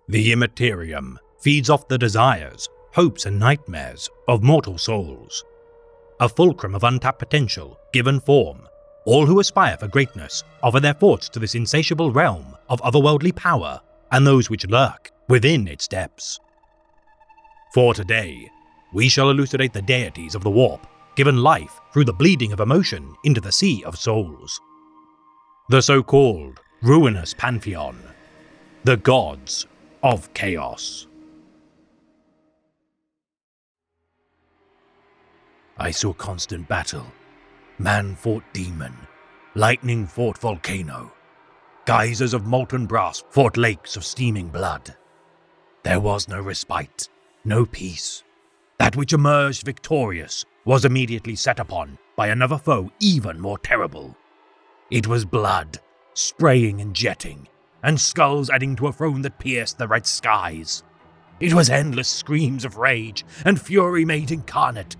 The Immaterium feeds off the desires, hopes and nightmares of mortal souls. A fulcrum of untapped potential given form, all who aspire for greatness offer their thoughts to this insatiable realm of otherworldly power and those which lurk within its depths. For today, we shall elucidate the deities of the warp, given life through the bleeding of emotion into the sea of souls. The so-called ruinous pantheon, the gods of chaos. I saw constant battle. Man fought demon, lightning fought volcano, geysers of molten brass fought lakes of steaming blood. There was no respite, no peace. That which emerged victorious was immediately set upon by another foe even more terrible. It was blood, spraying and jetting, and skulls adding to a throne that pierced the red skies. It was endless screams of rage and fury made incarnate.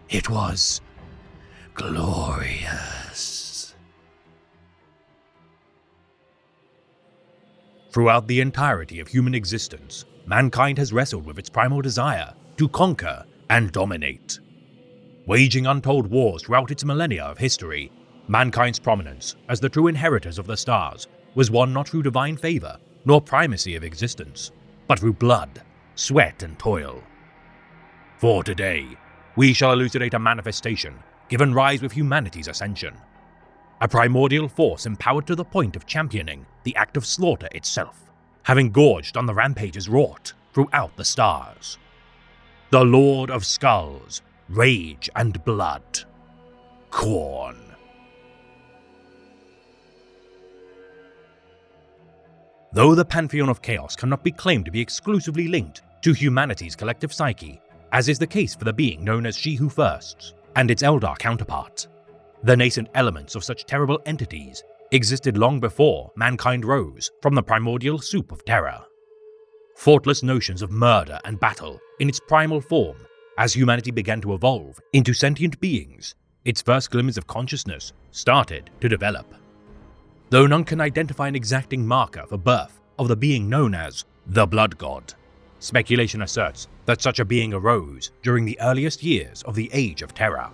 It was glorious. Throughout the entirety of human existence, mankind has wrestled with its primal desire to conquer and dominate. Waging untold wars throughout its millennia of history, mankind's prominence as the true inheritors of the stars was won not through divine favor nor primacy of existence, but through blood, sweat and toil. For today, we shall elucidate a manifestation given rise with humanity's ascension. A primordial force empowered to the point of championing the act of slaughter itself, having gorged on the rampages wrought throughout the stars. The Lord of Skulls, Rage and Blood, Khorne. Though the Pantheon of Chaos cannot be claimed to be exclusively linked to humanity's collective psyche, as is the case for the being known as She Who Firsts and its Eldar counterpart, the nascent elements of such terrible entities existed long before mankind rose from the primordial soup of terror. Thoughtless notions of murder and battle in its primal form, as humanity began to evolve into sentient beings, its first glimmers of consciousness started to develop. Though none can identify an exacting marker for birth of the being known as the Blood God, speculation asserts that such a being arose during the earliest years of the Age of Terror.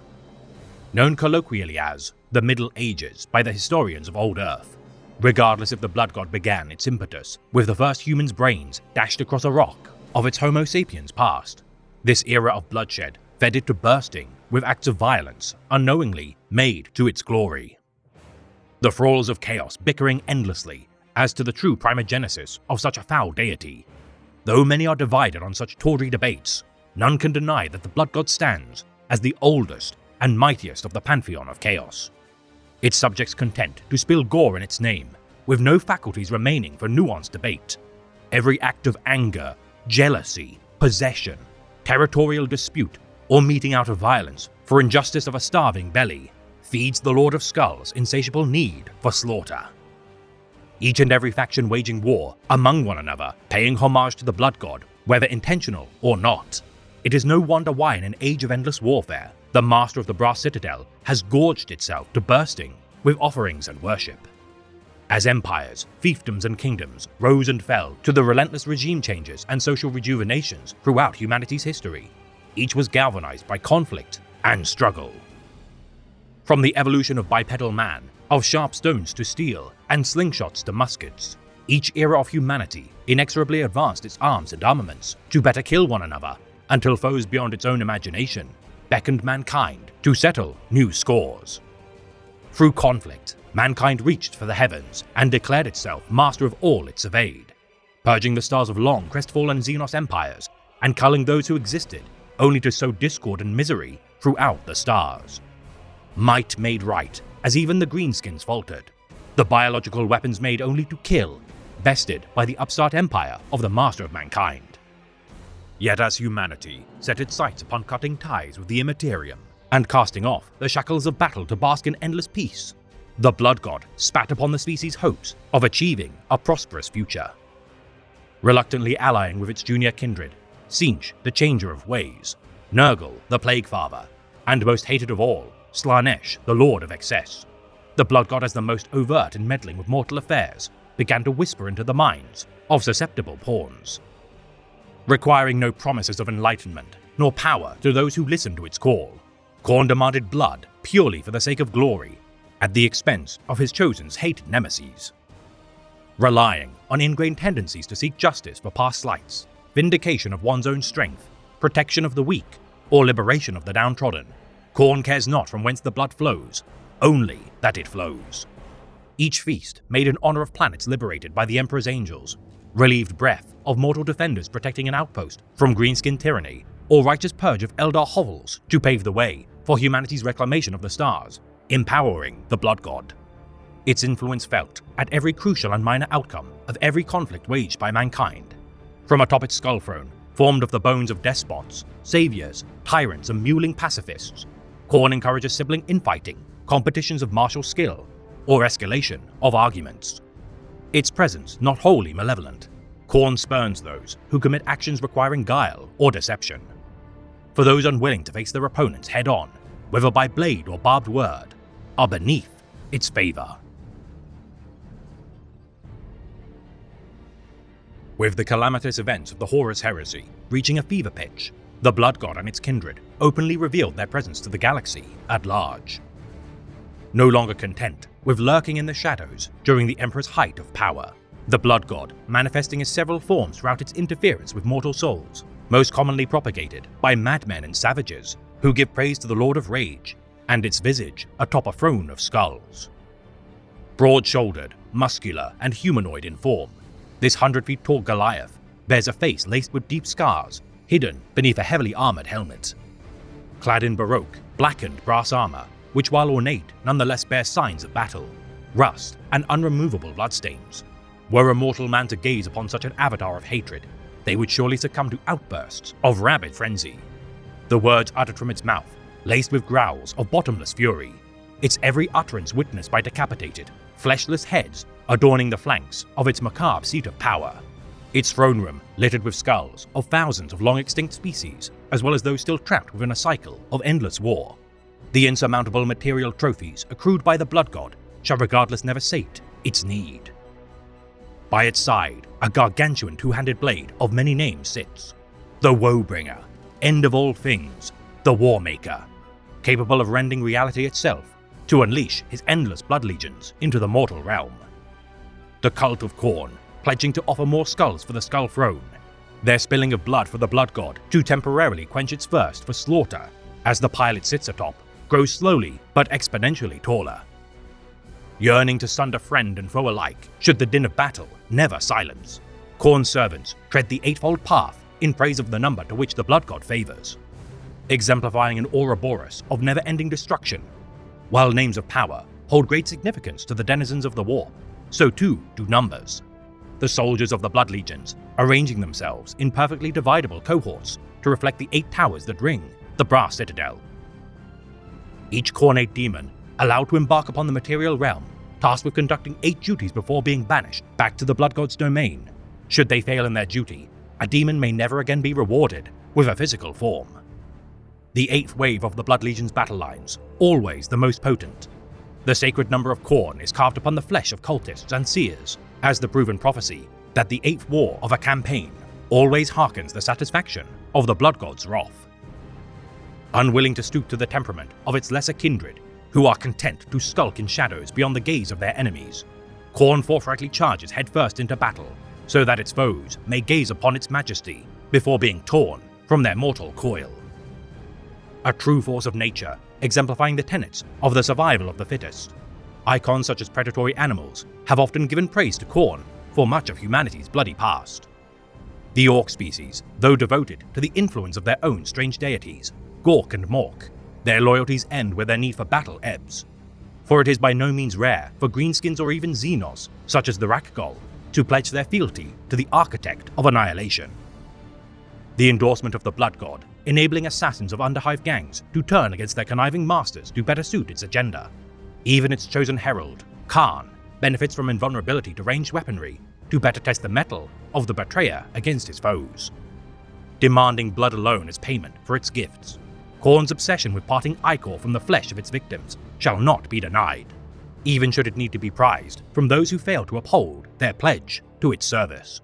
Known colloquially as the Middle Ages by the historians of Old Earth, regardless if the Blood God began its impetus with the first human's brains dashed across a rock of its Homo sapiens past, this era of bloodshed fed it to bursting with acts of violence unknowingly made to its glory. The thralls of chaos bickering endlessly as to the true primogenesis of such a foul deity. Though many are divided on such tawdry debates, none can deny that the Blood God stands as the oldest and mightiest of the Pantheon of Chaos. Its subjects content to spill gore in its name, with no faculties remaining for nuanced debate. Every act of anger, jealousy, possession, territorial dispute, or meting out of violence for injustice of a starving belly feeds the Lord of Skulls' insatiable need for slaughter. Each and every faction waging war among one another, paying homage to the Blood God, whether intentional or not. It is no wonder why in an age of endless warfare, the master of the Brass Citadel has gorged itself to bursting with offerings and worship. As empires, fiefdoms and kingdoms rose and fell to the relentless regime changes and social rejuvenations throughout humanity's history, each was galvanized by conflict and struggle. From the evolution of bipedal man, of sharp stones to steel and slingshots to muskets, each era of humanity inexorably advanced its arms and armaments to better kill one another until foes beyond its own imagination beckoned mankind to settle new scores. Through conflict, mankind reached for the heavens and declared itself master of all it surveyed, purging the stars of long crestfallen Xenos empires and culling those who existed only to sow discord and misery throughout the stars. Might made right, as even the greenskins faltered, the biological weapons made only to kill, bested by the upstart empire of the master of mankind. Yet as humanity set its sights upon cutting ties with the Immaterium and casting off the shackles of battle to bask in endless peace, the Blood God spat upon the species' hopes of achieving a prosperous future. Reluctantly allying with its junior kindred, Tzeentch, the Changer of Ways, Nurgle, the Plague Father, and most hated of all, Slaanesh, the Lord of Excess, the Blood God as the most overt in meddling with mortal affairs, began to whisper into the minds of susceptible pawns. Requiring no promises of enlightenment nor power to those who listened to its call, Khorne demanded blood purely for the sake of glory, at the expense of his chosen's hated nemesis. Relying on ingrained tendencies to seek justice for past slights, vindication of one's own strength, protection of the weak, or liberation of the downtrodden, Khorne cares not from whence the blood flows, only that it flows. Each feast made in honor of planets liberated by the Emperor's angels, relieved breath of mortal defenders protecting an outpost from greenskin tyranny, or righteous purge of Eldar hovels to pave the way for humanity's reclamation of the stars, empowering the Blood God. Its influence felt at every crucial and minor outcome of every conflict waged by mankind. From atop its skull throne, formed of the bones of despots, saviors, tyrants, and mewling pacifists, Khorne encourages sibling infighting, competitions of martial skill, or escalation of arguments. Its presence not wholly malevolent, Khorne spurns those who commit actions requiring guile or deception. For those unwilling to face their opponents head-on, whether by blade or barbed word, are beneath its favor. With the calamitous events of the Horus Heresy reaching a fever pitch, the Blood God and its kindred openly revealed their presence to the galaxy at large. No longer content with lurking in the shadows during the Emperor's height of power, the Blood God manifesting in several forms throughout its interference with mortal souls, most commonly propagated by madmen and savages who give praise to the Lord of Rage, and its visage atop a throne of skulls. Broad-shouldered, muscular, and humanoid in form, this 100-feet-tall Goliath bears a face laced with deep scars, hidden beneath a heavily armored helmet. Clad in baroque, blackened brass armor, which while ornate nonetheless bears signs of battle, rust, and unremovable bloodstains. Were a mortal man to gaze upon such an avatar of hatred, they would surely succumb to outbursts of rabid frenzy. The words uttered from its mouth, laced with growls of bottomless fury, its every utterance witnessed by decapitated, fleshless heads adorning the flanks of its macabre seat of power. Its throne room littered with skulls of thousands of long-extinct species, as well as those still trapped within a cycle of endless war. The insurmountable material trophies accrued by the Blood God shall regardless never sate its need. By its side, a gargantuan two-handed blade of many names sits, the Woebringer, end of all things, the Warmaker, capable of rending reality itself to unleash his endless blood legions into the mortal realm. The cult of Khorne, pledging to offer more skulls for the Skull Throne, their spilling of blood for the Blood God to temporarily quench its thirst for slaughter as the pile it sits atop grows slowly but exponentially taller. Yearning to sunder friend and foe alike should the din of battle never silence, Khorne's servants tread the eightfold path in praise of the number to which the Blood God favors, exemplifying an Ouroboros of never-ending destruction. While names of power hold great significance to the denizens of the war, so too do numbers. The soldiers of the Blood Legions arranging themselves in perfectly dividable cohorts to reflect the 8 towers that ring the Brass Citadel. Each Khornate demon allowed to embark upon the material realm, tasked with conducting 8 duties before being banished back to the Blood God's domain. Should they fail in their duty, a demon may never again be rewarded with a physical form. The 8th wave of the Blood Legion's battle lines, always the most potent. The sacred number of Khorne is carved upon the flesh of cultists and seers, as the proven prophecy that the 8th war of a campaign always hearkens the satisfaction of the Blood God's wrath. Unwilling to stoop to the temperament of its lesser kindred, who are content to skulk in shadows beyond the gaze of their enemies, Khorne forthrightly charges headfirst into battle, so that its foes may gaze upon its majesty before being torn from their mortal coil. A true force of nature, exemplifying the tenets of the survival of the fittest. Icons such as predatory animals have often given praise to Khorne for much of humanity's bloody past. The Orc species, though devoted to the influence of their own strange deities, Gork and Mork, their loyalties end where their need for battle ebbs. For it is by no means rare for greenskins or even Xenos, such as the Rakghoul, to pledge their fealty to the architect of annihilation. The endorsement of the Blood God, enabling assassins of Underhive gangs to turn against their conniving masters to better suit its agenda. Even its chosen herald, Kharn, benefits from invulnerability to ranged weaponry to better test the mettle of the betrayer against his foes. Demanding blood alone as payment for its gifts, Khorne's obsession with parting ichor from the flesh of its victims shall not be denied. even should it need to be prized from those who fail to uphold their pledge to its service.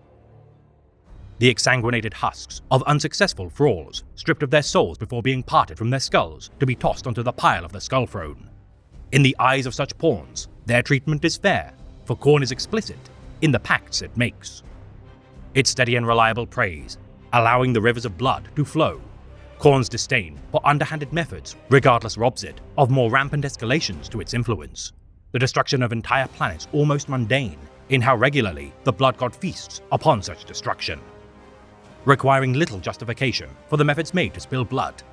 The exsanguinated husks of unsuccessful thralls, stripped of their souls before being parted from their skulls to be tossed onto the pile of the skull throne. In the eyes of such pawns, their treatment is fair, for Khorne is explicit in the pacts it makes. Its steady and reliable praise, allowing the rivers of blood to flow. Khorne's disdain for underhanded methods regardless robs it of more rampant escalations to its influence. The destruction of entire planets almost mundane in how regularly the Blood God feasts upon such destruction, requiring little justification for the methods made to spill blood,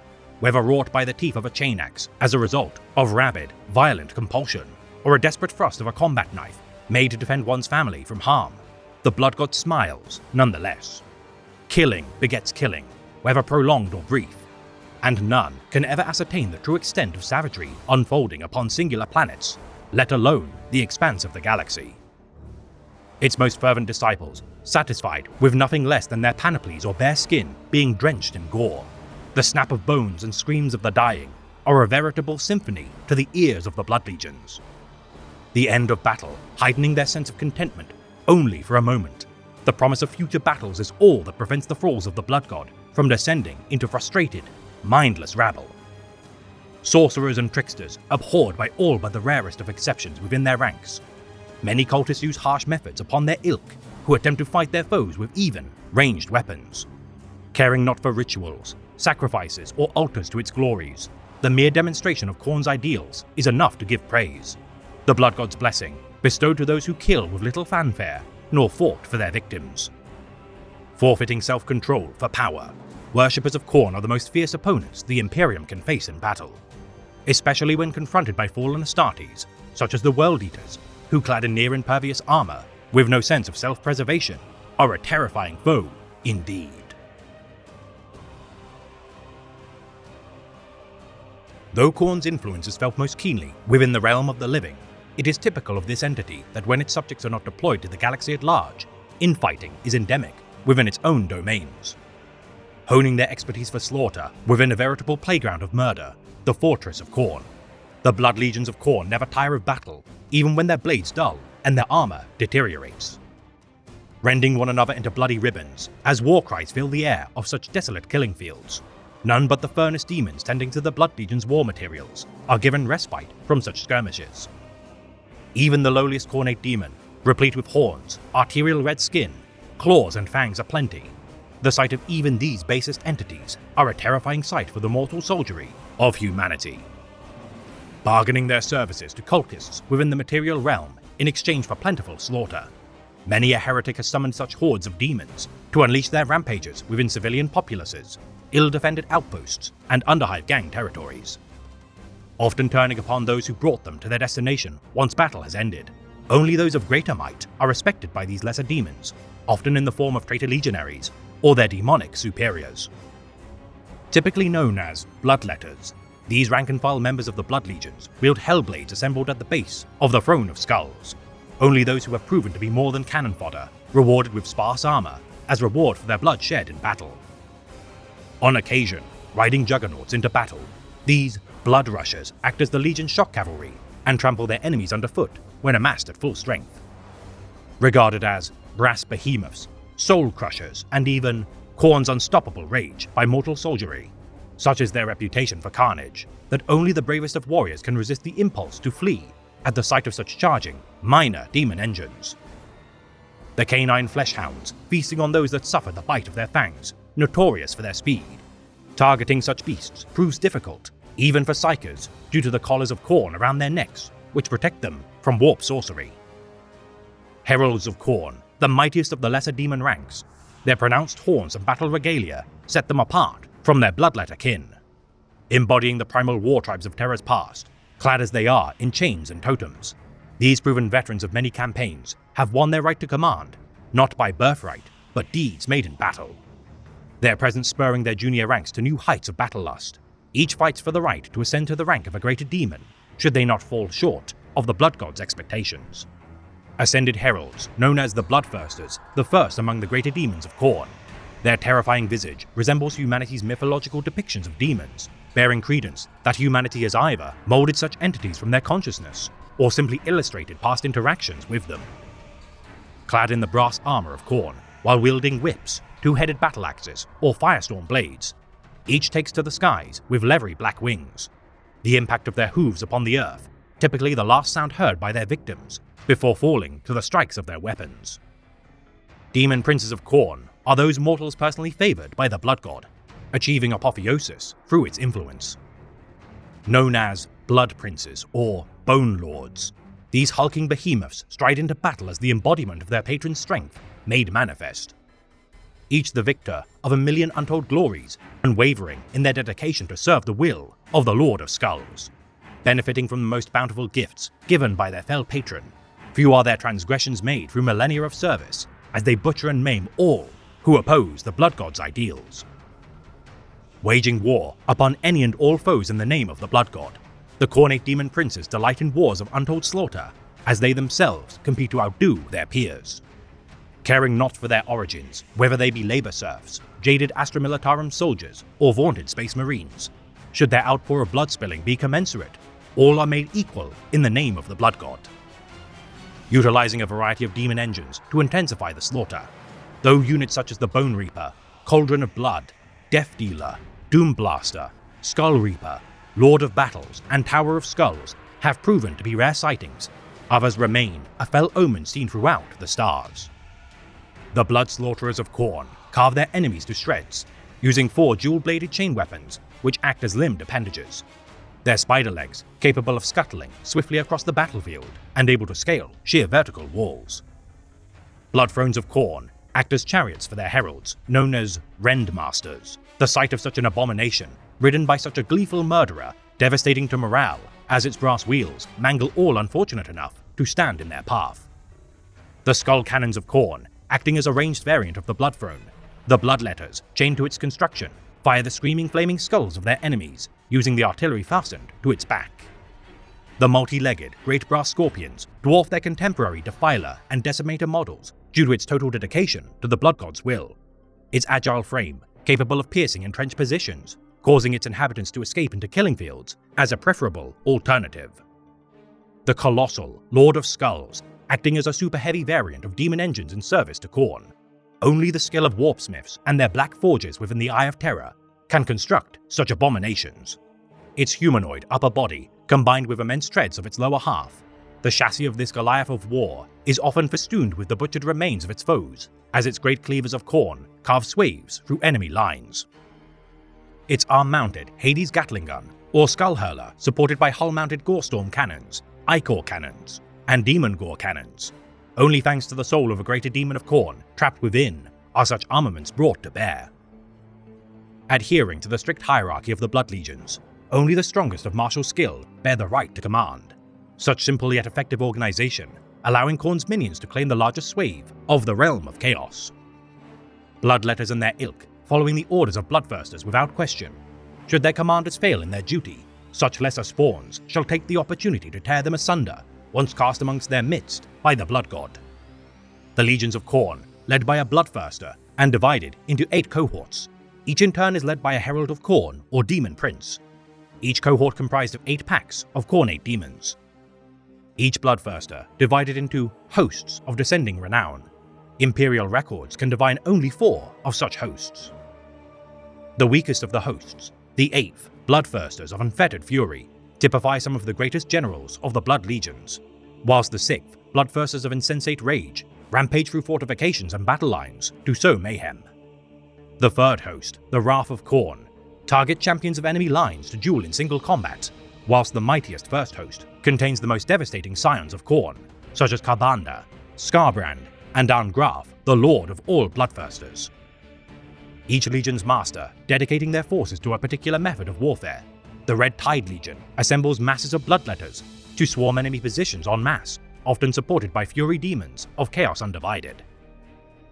whether wrought by the teeth of a chain axe as a result of rabid, violent compulsion, or a desperate thrust of a combat knife made to defend one's family from harm. The Blood God smiles nonetheless. Killing begets killing, whether prolonged or brief, and none can ever ascertain the true extent of savagery unfolding upon singular planets, let alone the expanse of the galaxy. Its most fervent disciples, satisfied with nothing less than their panoplies or bare skin being drenched in gore, the snap of bones and screams of the dying are a veritable symphony to the ears of the Blood Legions. The end of battle heightening their sense of contentment only for a moment. The promise of future battles is all that prevents the thralls of the Blood God from descending into frustrated, mindless rabble. Sorcerers and tricksters, abhorred by all but the rarest of exceptions within their ranks. Many cultists use harsh methods upon their ilk, who attempt to fight their foes with even, ranged weapons. Caring not for rituals, sacrifices, or altars to its glories, the mere demonstration of Khorne's ideals is enough to give praise. The Blood God's blessing, bestowed to those who kill with little fanfare, nor fought for their victims. Forfeiting self-control for power, worshippers of Khorne are the most fierce opponents the Imperium can face in battle, especially when confronted by fallen Astartes, such as the World Eaters, who, clad in near-impervious armor, with no sense of self-preservation, are a terrifying foe indeed. Though Khorne's influence is felt most keenly within the realm of the living, it is typical of this entity that when its subjects are not deployed to the galaxy at large, infighting is endemic within its own domains. Honing their expertise for slaughter within a veritable playground of murder, the fortress of Khorne. The Blood Legions of Khorne never tire of battle, even when their blades dull and their armor deteriorates, rending one another into bloody ribbons as war cries fill the air of such desolate killing fields. None but the furnace demons tending to the Blood Legion's war materials are given respite from such skirmishes. Even the lowliest Khornate demon, replete with horns, arterial red skin, claws and fangs aplenty, the sight of even these basest entities are a terrifying sight for the mortal soldiery of humanity. Bargaining their services to cultists within the material realm in exchange for plentiful slaughter, many a heretic has summoned such hordes of demons to unleash their rampages within civilian populaces, ill-defended outposts, and underhive gang territories, often turning upon those who brought them to their destination once battle has ended. Only those of greater might are respected by these lesser demons, often in the form of traitor legionaries or their demonic superiors. Typically known as Bloodletters, these rank-and-file members of the Blood Legions wield hellblades assembled at the base of the Throne of Skulls. Only those who have proven to be more than cannon fodder, rewarded with sparse armor as reward for their blood shed in battle. On occasion, riding juggernauts into battle, these blood rushers act as the Legion's shock cavalry and trample their enemies underfoot when amassed at full strength. Regarded as brass behemoths, soul crushers, and even Khorne's unstoppable rage by mortal soldiery, such is their reputation for carnage, that only the bravest of warriors can resist the impulse to flee at the sight of such charging, minor demon engines. The canine fleshhounds, feasting on those that suffer the bite of their fangs, notorious for their speed. Targeting such beasts proves difficult, even for psykers, due to the collars of Khorne around their necks, which protect them from warp sorcery. Heralds of Khorne, the mightiest of the lesser demon ranks, their pronounced horns and battle regalia set them apart from their bloodletter kin. Embodying the primal war tribes of Terra's past, clad as they are in chains and totems, these proven veterans of many campaigns have won their right to command, not by birthright, but deeds made in battle. Their presence spurring their junior ranks to new heights of battle lust. Each fights for the right to ascend to the rank of a greater demon, should they not fall short of the Blood God's expectations. Ascended heralds, known as the Bloodthirsters, the first among the greater demons of Khorne. Their terrifying visage resembles humanity's mythological depictions of demons, bearing credence that humanity has either molded such entities from their consciousness, or simply illustrated past interactions with them. Clad in the brass armor of Khorne, while wielding whips, two-headed battle axes, or firestorm blades, each takes to the skies with leathery black wings. The impact of their hooves upon the earth, typically the last sound heard by their victims, before falling to the strikes of their weapons. Demon Princes of Khorne are those mortals personally favored by the Blood God, achieving apotheosis through its influence. Known as Blood Princes or Bone Lords, these hulking behemoths stride into battle as the embodiment of their patron's strength made manifest. Each the victor of a million untold glories, unwavering in their dedication to serve the will of the Lord of Skulls. Benefiting from the most bountiful gifts given by their fell patron, few are their transgressions made through millennia of service, as they butcher and maim all who oppose the Blood God's ideals. Waging war upon any and all foes in the name of the Blood God, the Khornate Demon Princes delight in wars of untold slaughter, as they themselves compete to outdo their peers. Caring not for their origins, whether they be labor serfs, jaded Astra Militarum soldiers, or vaunted space marines, should their outpour of blood spilling be commensurate, all are made equal in the name of the Blood God. Utilizing a variety of demon engines to intensify the slaughter, though units such as the Bone Reaper, Cauldron of Blood, Death Dealer, Doom Blaster, Skull Reaper, Lord of Battles, and Tower of Skulls have proven to be rare sightings, others remain a fell omen seen throughout the stars. The Blood Slaughterers of Khorne carve their enemies to shreds, using 4 dual-bladed chain weapons which act as limbed appendages. Their spider legs capable of scuttling swiftly across the battlefield and able to scale sheer vertical walls. Blood Thrones of Khorne act as chariots for their heralds, known as Rendmasters. The sight of such an abomination, ridden by such a gleeful murderer, devastating to morale, as its brass wheels mangle all unfortunate enough to stand in their path. The Skull Cannons of Khorne, acting as a ranged variant of the Blood Throne, the Bloodletters, chained to its construction, fire the screaming flaming skulls of their enemies, using the artillery fastened to its back. The multi-legged Great Brass Scorpions dwarf their contemporary Defiler and Decimator models due to its total dedication to the Blood God's will. Its agile frame, capable of piercing entrenched positions, causing its inhabitants to escape into killing fields as a preferable alternative. The colossal Lord of Skulls, acting as a super-heavy variant of demon engines in service to Khorne. Only the skill of warpsmiths and their black forges within the Eye of Terror can construct such abominations. Its humanoid upper body, combined with immense treads of its lower half, the chassis of this Goliath of war is often festooned with the butchered remains of its foes, as its great cleavers of Khorne carve swathes through enemy lines. Its arm-mounted Hades Gatling gun, or Skull Hurler, supported by hull-mounted Gorestorm cannons, Ichor cannons, and Demon Gore cannons. Only thanks to the soul of a greater demon of Khorne trapped within are such armaments brought to bear. Adhering to the strict hierarchy of the Blood Legions, only the strongest of martial skill bear the right to command. Such simple yet effective organization, allowing Khorne's minions to claim the largest swathe of the realm of chaos. Bloodletters and their ilk, following the orders of Bloodthirsters without question. Should their commanders fail in their duty, such lesser spawns shall take the opportunity to tear them asunder once cast amongst their midst by the Blood God. The Legions of Khorne, led by a Bloodthirster and divided into 8 cohorts. Each in turn is led by a Herald of Khorne or Demon Prince. Each cohort comprised of 8 packs of Khornate demons. Each Bloodthirster divided into hosts of descending renown. Imperial records can divine only 4 of such hosts. The weakest of the hosts, the 8th Bloodthirsters of Unfettered Fury, typify some of the greatest generals of the Blood Legions, whilst the 6th Bloodthirsters of Insensate Rage rampage through fortifications and battle lines to sow mayhem. The 3rd host, the Wrath of Khorne, target champions of enemy lines to duel in single combat, whilst the mightiest 1st host contains the most devastating scions of Khorne, such as Ka'Bandha, Skarbrand, and Arngraf, the Lord of all Bloodthirsters. Each legion's master dedicating their forces to a particular method of warfare. The Red Tide Legion assembles masses of Bloodletters to swarm enemy positions en masse, often supported by Fury demons of Chaos Undivided.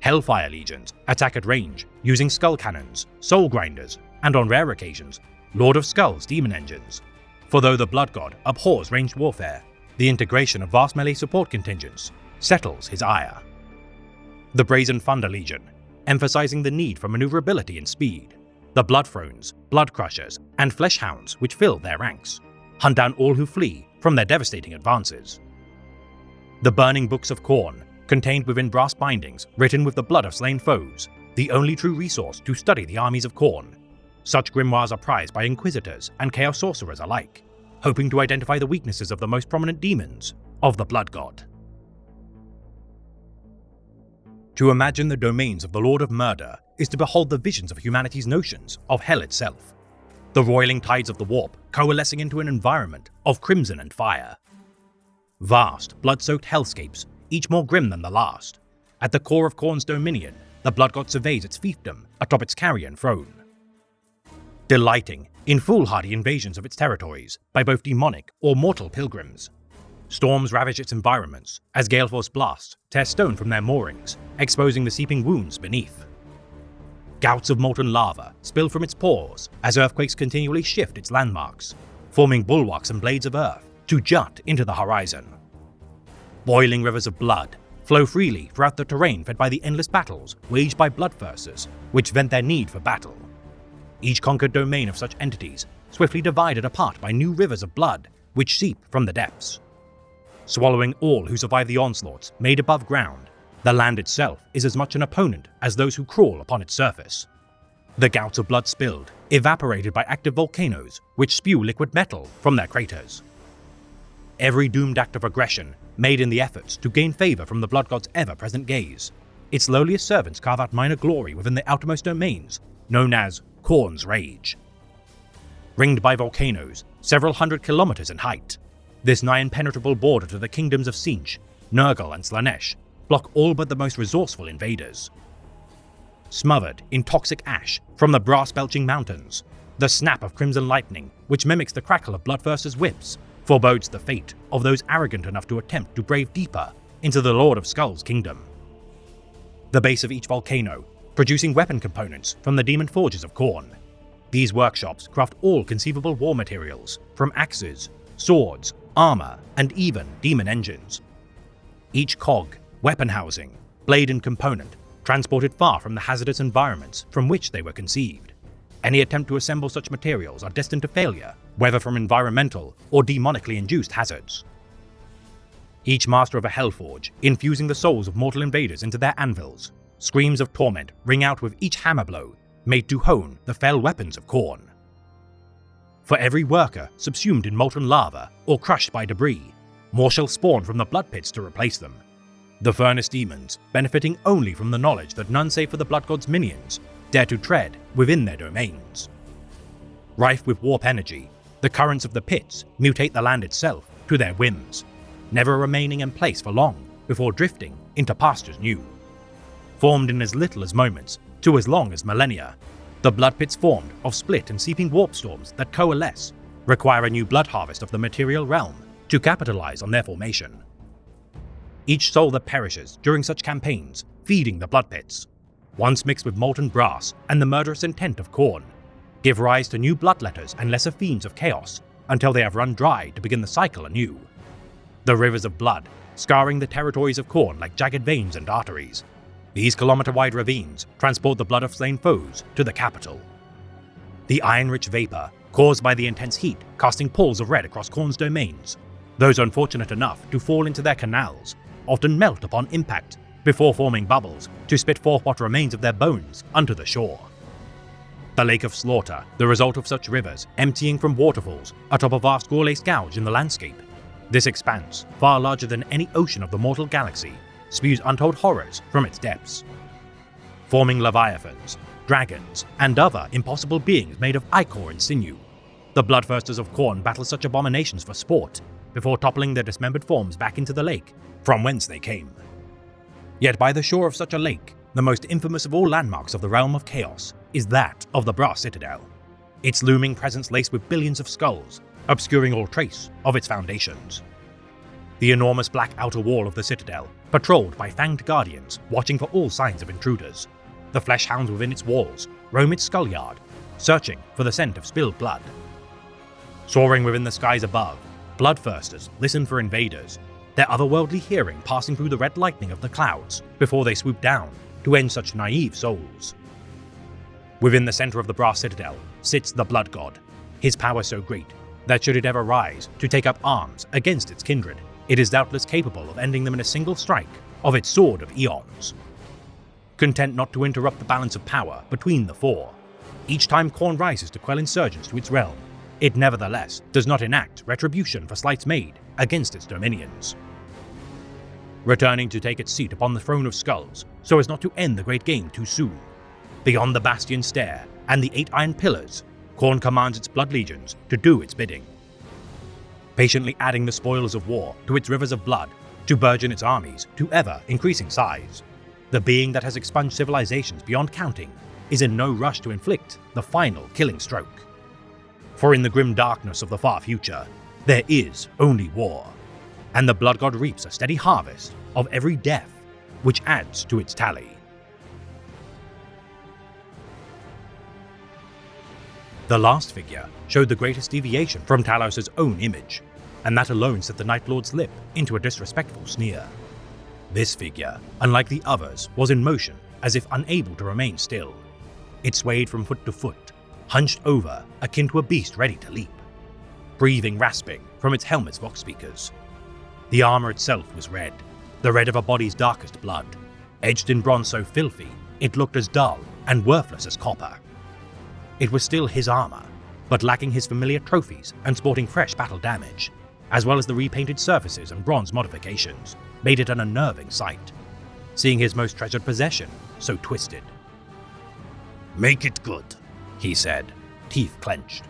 Hellfire Legions attack at range using Skull Cannons, Soul Grinders, and on rare occasions, Lord of Skulls demon engines. For though the Blood God abhors ranged warfare, the integration of vast melee support contingents settles his ire. The Brazen Thunder Legion, emphasizing the need for maneuverability and speed. The Blood Thrones, Blood Crushers, and Flesh Hounds which fill their ranks. hunt down all who flee from their devastating advances. The burning books of Khorne, contained within brass bindings written with the blood of slain foes, the only true resource to study the armies of Khorne. Such grimoires are prized by inquisitors and chaos sorcerers alike, hoping to identify the weaknesses of the most prominent demons of the Blood God. To imagine the domains of the Lord of Murder is to behold the visions of humanity's notions of hell itself, the roiling tides of the warp coalescing into an environment of crimson and fire. Vast, blood-soaked hellscapes, each more grim than the last. At the core of Khorne's dominion, the Blood God surveys its fiefdom atop its carrion throne, delighting in foolhardy invasions of its territories by both demonic or mortal pilgrims. Storms ravage its environments as gale force blasts tear stone from their moorings, exposing the seeping wounds beneath. Gouts of molten lava spill from its pores as earthquakes continually shift its landmarks, forming bulwarks and blades of earth to jut into the horizon. Boiling rivers of blood flow freely throughout the terrain, fed by the endless battles waged by bloodthirsters, which vent their need for battle. Each conquered domain of such entities swiftly divided apart by new rivers of blood which seep from the depths. Swallowing all who survive the onslaughts made above ground, the land itself is as much an opponent as those who crawl upon its surface. The gouts of blood spilled, evaporated by active volcanoes which spew liquid metal from their craters. Every doomed act of aggression made in the efforts to gain favor from the Blood God's ever-present gaze. Its lowliest servants carve out minor glory within the outermost domains, known as Khorne's Rage. Ringed by volcanoes, several hundred kilometers in height, this nigh-impenetrable border to the kingdoms of Tzeentch, Nurgle and Slaanesh block all but the most resourceful invaders. Smothered in toxic ash from the brass-belching mountains, the snap of crimson lightning, which mimics the crackle of Bloodthirster's whips, forebodes the fate of those arrogant enough to attempt to brave deeper into the Lord of Skull's kingdom. The base of each volcano, producing weapon components from the demon forges of Khorne. These workshops craft all conceivable war materials, from axes, swords, armor, and even demon engines. Each cog, weapon housing, blade and component transported far from the hazardous environments from which they were conceived. Any attempt to assemble such materials are destined to failure, whether from environmental or demonically induced hazards. Each master of a Hellforge, infusing the souls of mortal invaders into their anvils, screams of torment ring out with each hammer blow, made to hone the fell weapons of Khorne. For every worker subsumed in molten lava or crushed by debris, more shall spawn from the blood pits to replace them. The furnace demons benefiting only from the knowledge that none save for the Blood God's minions dare to tread within their domains. Rife with warp energy, the currents of the pits mutate the land itself to their whims, never remaining in place for long before drifting into pastures new. Formed in as little as moments to as long as millennia, the blood pits formed of split and seeping warp storms that coalesce require a new blood harvest of the material realm to capitalize on their formation. Each soul that perishes during such campaigns feeding the blood pits, once mixed with molten brass and the murderous intent of Khorne, give rise to new bloodletters and lesser fiends of chaos until they have run dry to begin the cycle anew. The rivers of blood, scarring the territories of Khorne like jagged veins and arteries. These kilometer-wide ravines transport the blood of slain foes to the capital. The iron-rich vapor, caused by the intense heat casting pools of red across Khorne's domains, those unfortunate enough to fall into their canals often melt upon impact before forming bubbles to spit forth what remains of their bones onto the shore. The Lake of Slaughter, the result of such rivers emptying from waterfalls atop a vast gore-laced gouge in the landscape. This expanse, far larger than any ocean of the mortal galaxy, spews untold horrors from its depths. Forming leviathans, dragons, and other impossible beings made of ichor and sinew, the bloodthirsters of Khorne battle such abominations for sport before toppling their dismembered forms back into the lake from whence they came. Yet by the shore of such a lake, the most infamous of all landmarks of the realm of chaos is that of the Brass Citadel, its looming presence laced with billions of skulls, obscuring all trace of its foundations. The enormous black outer wall of the Citadel, patrolled by fanged guardians watching for all signs of intruders. The flesh hounds within its walls roam its skullyard, searching for the scent of spilled blood. Soaring within the skies above, bloodthirsters listen for invaders, their otherworldly hearing passing through the red lightning of the clouds before they swoop down to end such naive souls. Within the center of the Brass Citadel sits the Blood God, his power so great that should it ever rise to take up arms against its kindred, it is doubtless capable of ending them in a single strike of its sword of eons. Content not to interrupt the balance of power between the four, each time Khorne rises to quell insurgents to its realm, it nevertheless does not enact retribution for slights made against its dominions. Returning to take its seat upon the throne of skulls so as not to end the great game too soon, beyond the bastion stair and the 8 iron pillars, Khorne commands its blood legions to do its bidding. Patiently adding the spoils of war to its rivers of blood to burgeon its armies to ever-increasing size, the being that has expunged civilizations beyond counting is in no rush to inflict the final killing stroke. For in the grim darkness of the far future, there is only war, and the Blood God reaps a steady harvest of every death, which adds to its tally. The last figure showed the greatest deviation from Talos' own image, and that alone set the Night Lord's lip into a disrespectful sneer. This figure, unlike the others, was in motion as if unable to remain still. It swayed from foot to foot, hunched over, akin to a beast ready to leap, breathing rasping from its helmet's vox speakers. The armor itself was red, the red of a body's darkest blood, edged in bronze so filthy it looked as dull and worthless as copper. It was still his armor, but lacking his familiar trophies and sporting fresh battle damage, as well as the repainted surfaces and bronze modifications, made it an unnerving sight, seeing his most treasured possession so twisted. "Make it good," he said, teeth clenched.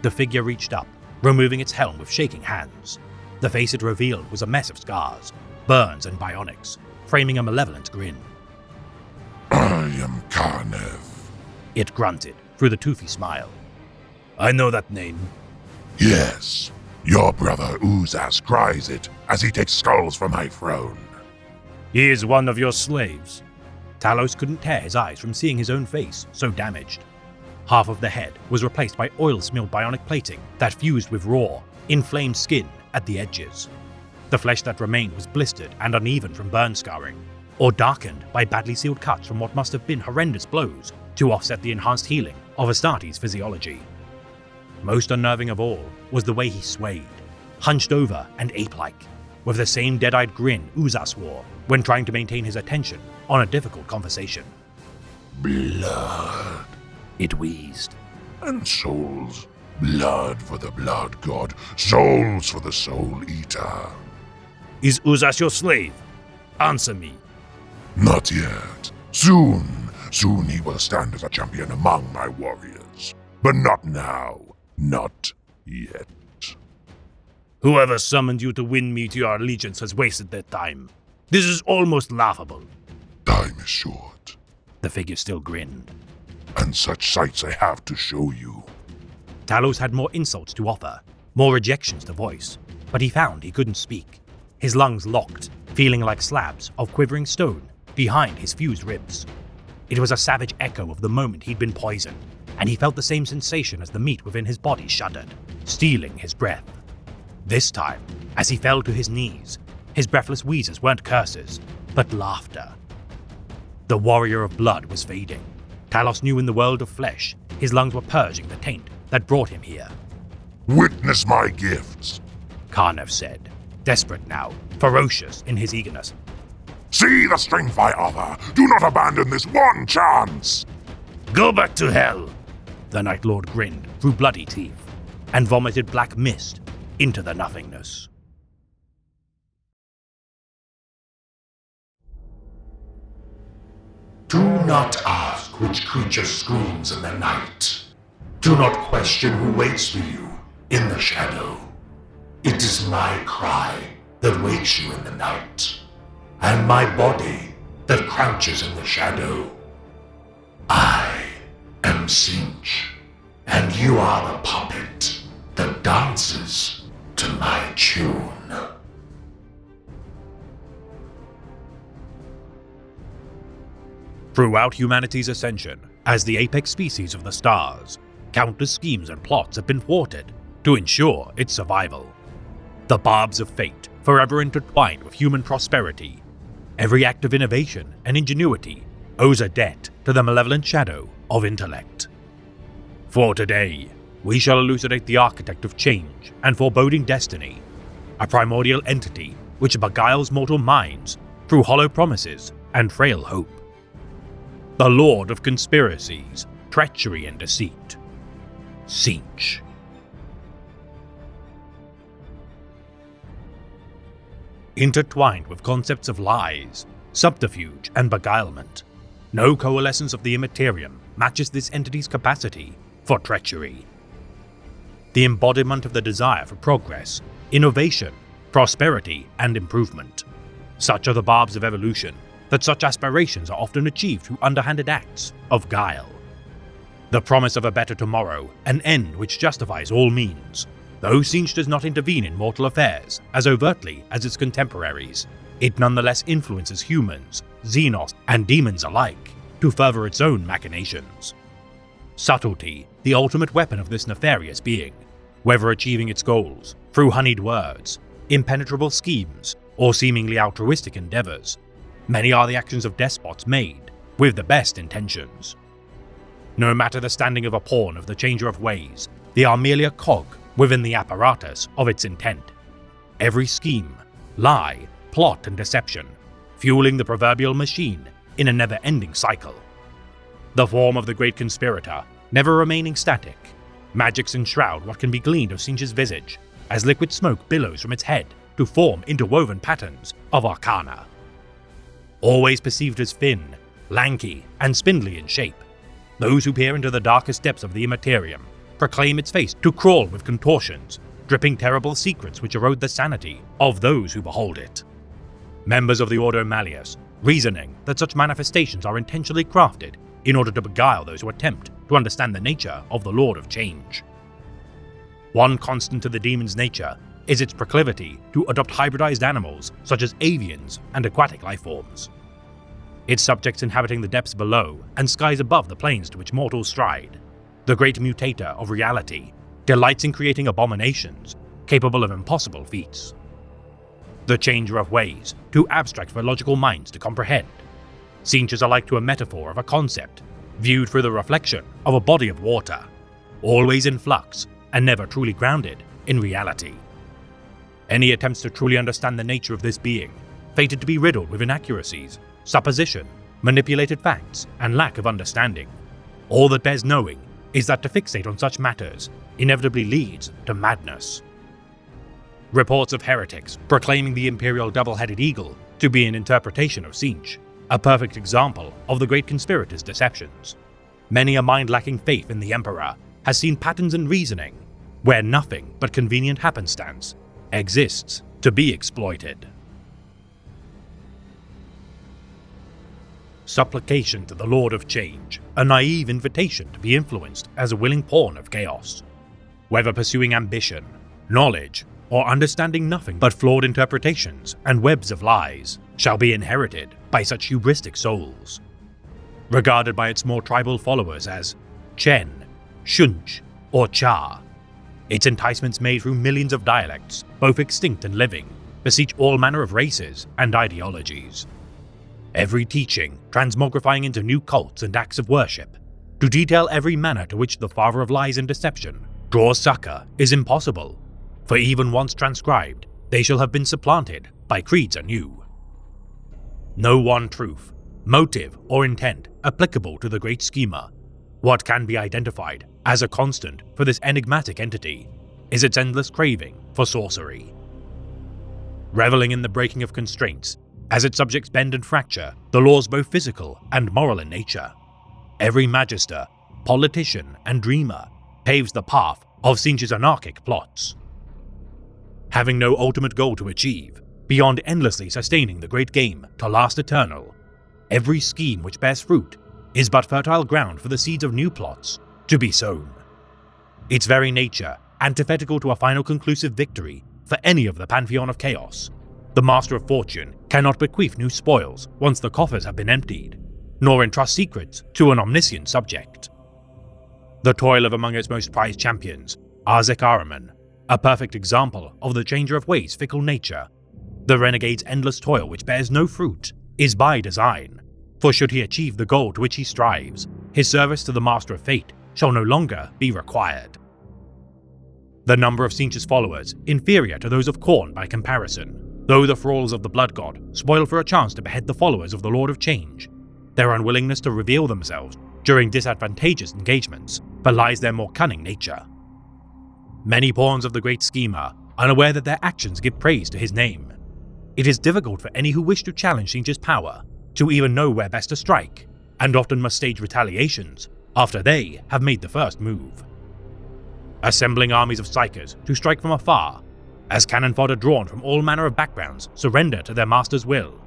The figure reached up, removing its helm with shaking hands. The face it revealed was a mess of scars, burns and bionics, framing a malevolent grin. "I am Karnev," it grunted through the toothy smile. "I know that name." "Yes, your brother Uzas cries it as he takes skulls from my throne." "He is one of your slaves." Talos couldn't tear his eyes from seeing his own face so damaged. Half of the head was replaced by oil-smilled bionic plating that fused with raw, inflamed skin at the edges. The flesh that remained was blistered and uneven from burn scarring, or darkened by badly sealed cuts from what must have been horrendous blows to offset the enhanced healing of Astartes' physiology. Most unnerving of all was the way he swayed, hunched over and ape-like, with the same dead-eyed grin Uzas wore when trying to maintain his attention on a difficult conversation. "Blood it wheezed. and souls. Blood for the Blood God, souls for the Soul Eater." "Is Uzas your slave? Answer me." "Not yet. Soon he will stand as a champion among my warriors. But not now. Not yet." "Whoever summoned you to win me to your allegiance has wasted their time. This is almost laughable." "Time is short, The figure still grinned. and such sights I have to show you." Talos had more insults to offer, more rejections to voice, but he found he couldn't speak. His lungs locked, feeling like slabs of quivering stone behind his fused ribs. It was a savage echo of the moment he'd been poisoned, and he felt the same sensation as the meat within his body shuddered, stealing his breath. This time, as he fell to his knees, his breathless wheezes weren't curses, but laughter. The warrior of blood was fading. Talos knew in the world of flesh, his lungs were purging the taint that brought him here. "Witness my gifts. Karnev said, desperate now, ferocious in his eagerness. See the strength I offer. Do not abandon this one chance." "Go back to hell!" The Night Lord grinned through bloody teeth, and vomited black mist into the nothingness. Do not ask which creature screams in the night. Do not question who waits for you in the shadow. It is my cry that wakes you in the night, and my body that crouches in the shadow. I am Sinch, and you are the puppet that dances to my tune. Throughout humanity's ascension, as the apex species of the stars, countless schemes and plots have been thwarted to ensure its survival. The barbs of fate forever intertwined with human prosperity. Every act of innovation and ingenuity owes a debt to the malevolent shadow of intellect. For today, we shall elucidate the architect of change and foreboding destiny, a primordial entity which beguiles mortal minds through hollow promises and frail hope. The lord of conspiracies, treachery and deceit, Tzeentch. Intertwined with concepts of lies, subterfuge and beguilement, no coalescence of the Immaterium matches this entity's capacity for treachery. The embodiment of the desire for progress, innovation, prosperity, and improvement. Such are the barbs of evolution, that such aspirations are often achieved through underhanded acts of guile. The promise of a better tomorrow, an end which justifies all means. Though Tzeentch does not intervene in mortal affairs as overtly as its contemporaries, it nonetheless influences humans, xenos, and demons alike to further its own machinations. Subtlety, the ultimate weapon of this nefarious being, whether achieving its goals through honeyed words, impenetrable schemes, or seemingly altruistic endeavors. Many are the actions of despots made with the best intentions. No matter the standing of a pawn of the changer of ways, they are merely a cog within the apparatus of its intent. Every scheme, lie, plot, and deception, fueling the proverbial machine in a never-ending cycle. The form of the great conspirator, never remaining static. Magics enshroud what can be gleaned of Tzeentch's visage, as liquid smoke billows from its head to form interwoven patterns of arcana. Always perceived as thin, lanky, and spindly in shape, those who peer into the darkest depths of the Immaterium proclaim its face to crawl with contortions, dripping terrible secrets which erode the sanity of those who behold it. Members of the Ordo Malleus, reasoning that such manifestations are intentionally crafted in order to beguile those who attempt to understand the nature of the Lord of Change. One constant to the demon's nature is its proclivity to adopt hybridized animals such as avians and aquatic lifeforms. Its subjects inhabiting the depths below and skies above the planes to which mortals stride, the great mutator of reality delights in creating abominations capable of impossible feats. The changer of ways, too abstract for logical minds to comprehend. Tzeentch is alike to a metaphor of a concept, viewed through the reflection of a body of water, always in flux and never truly grounded in reality. Any attempts to truly understand the nature of this being, fated to be riddled with inaccuracies, supposition, manipulated facts, and lack of understanding. All that bears knowing is that to fixate on such matters inevitably leads to madness. Reports of heretics proclaiming the imperial double-headed eagle to be an interpretation of Tzeentch, a perfect example of the great conspirator's deceptions. Many a mind lacking faith in the Emperor has seen patterns in reasoning where nothing but convenient happenstance exists to be exploited. Supplication to the Lord of Change, a naive invitation to be influenced as a willing pawn of chaos. Whether pursuing ambition, knowledge, or understanding nothing but flawed interpretations and webs of lies shall be inherited by such hubristic souls. Regarded by its more tribal followers as Chen, Shunch, or Cha, its enticements made through millions of dialects, both extinct and living, beseech all manner of races and ideologies. Every teaching transmogrifying into new cults and acts of worship, to detail every manner to which the father of lies and deception draws succor is impossible, for even once transcribed, they shall have been supplanted by creeds anew. No one truth, motive, or intent applicable to the great schema. What can be identified as a constant for this enigmatic entity is its endless craving for sorcery. Reveling in the breaking of constraints, as its subjects bend and fracture the laws both physical and moral in nature, every magister, politician, and dreamer paves the path of Tzeentch's anarchic plots. Having no ultimate goal to achieve, beyond endlessly sustaining the great game to last eternal, every scheme which bears fruit is but fertile ground for the seeds of new plots to be sown. Its very nature antithetical to a final conclusive victory for any of the Pantheon of Chaos. The Master of Fortune cannot bequeath new spoils once the coffers have been emptied, nor entrust secrets to an omniscient subject. The toil of among its most prized champions, Arzek Ahriman, a perfect example of the changer of ways' fickle nature. The renegade's endless toil which bears no fruit is by design, for should he achieve the goal to which he strives, his service to the Master of Fate shall no longer be required. the number of Tzeentch's followers inferior to those of Khorne by comparison, though the thralls of the Blood God spoil for a chance to behead the followers of the Lord of Change. Their unwillingness to reveal themselves during disadvantageous engagements belies their more cunning nature. Many pawns of the Great Schemer, unaware that their actions give praise to his name. It is difficult for any who wish to challenge Tzeentch's power to even know where best to strike, and often must stage retaliations after they have made the first move. Assembling armies of Psykers to strike from afar, as cannon fodder drawn from all manner of backgrounds surrender to their master's will.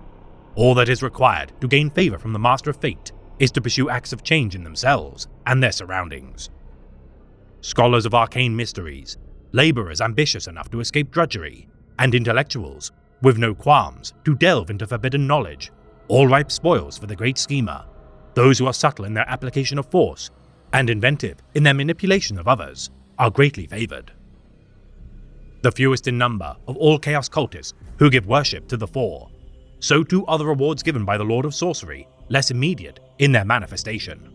All that is required to gain favor from the Master of Fate is to pursue acts of change in themselves and their surroundings. Scholars of arcane mysteries, laborers ambitious enough to escape drudgery, and intellectuals with no qualms to delve into forbidden knowledge, all ripe spoils for the Great Schemer. Those who are subtle in their application of force and inventive in their manipulation of others are greatly favored. The fewest in number of all Chaos cultists who give worship to the Four, so too are the rewards given by the Lord of Sorcery less immediate in their manifestation.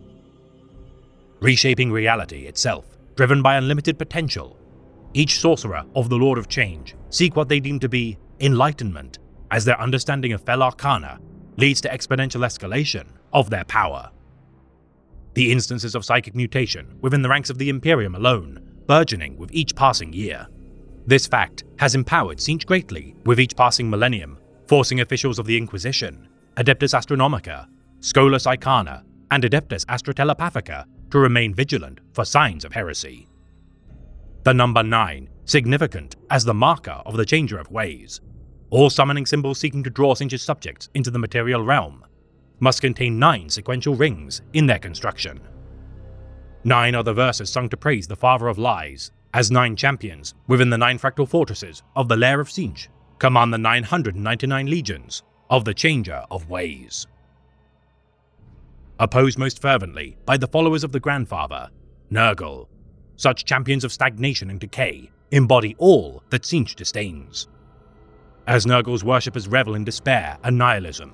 Reshaping reality itself, driven by unlimited potential, each sorcerer of the Lord of Change seek what they deem to be enlightenment, as their understanding of Fel Arcana leads to exponential escalation of their power. The instances of psychic mutation within the ranks of the Imperium alone burgeoning with each passing year. This fact has empowered Tzeentch greatly with each passing millennium, forcing officials of the Inquisition, Adeptus Astronomica, Scholas Icana, and Adeptus Astra Telepathica to remain vigilant for signs of heresy. The number 9, significant as the marker of the Changer of Ways. All summoning symbols seeking to draw Tzeentch's subjects into the material realm must contain 9 sequential rings in their construction. 9 are the verses sung to praise the Father of Lies, as 9 champions within the 9 fractal fortresses of the Lair of Tzeentch command the 999 legions of the Changer of Ways. Opposed most fervently by the followers of the Grandfather, Nurgle, such champions of stagnation and decay embody all that Tzeentch disdains. As Nurgle's worshippers revel in despair and nihilism,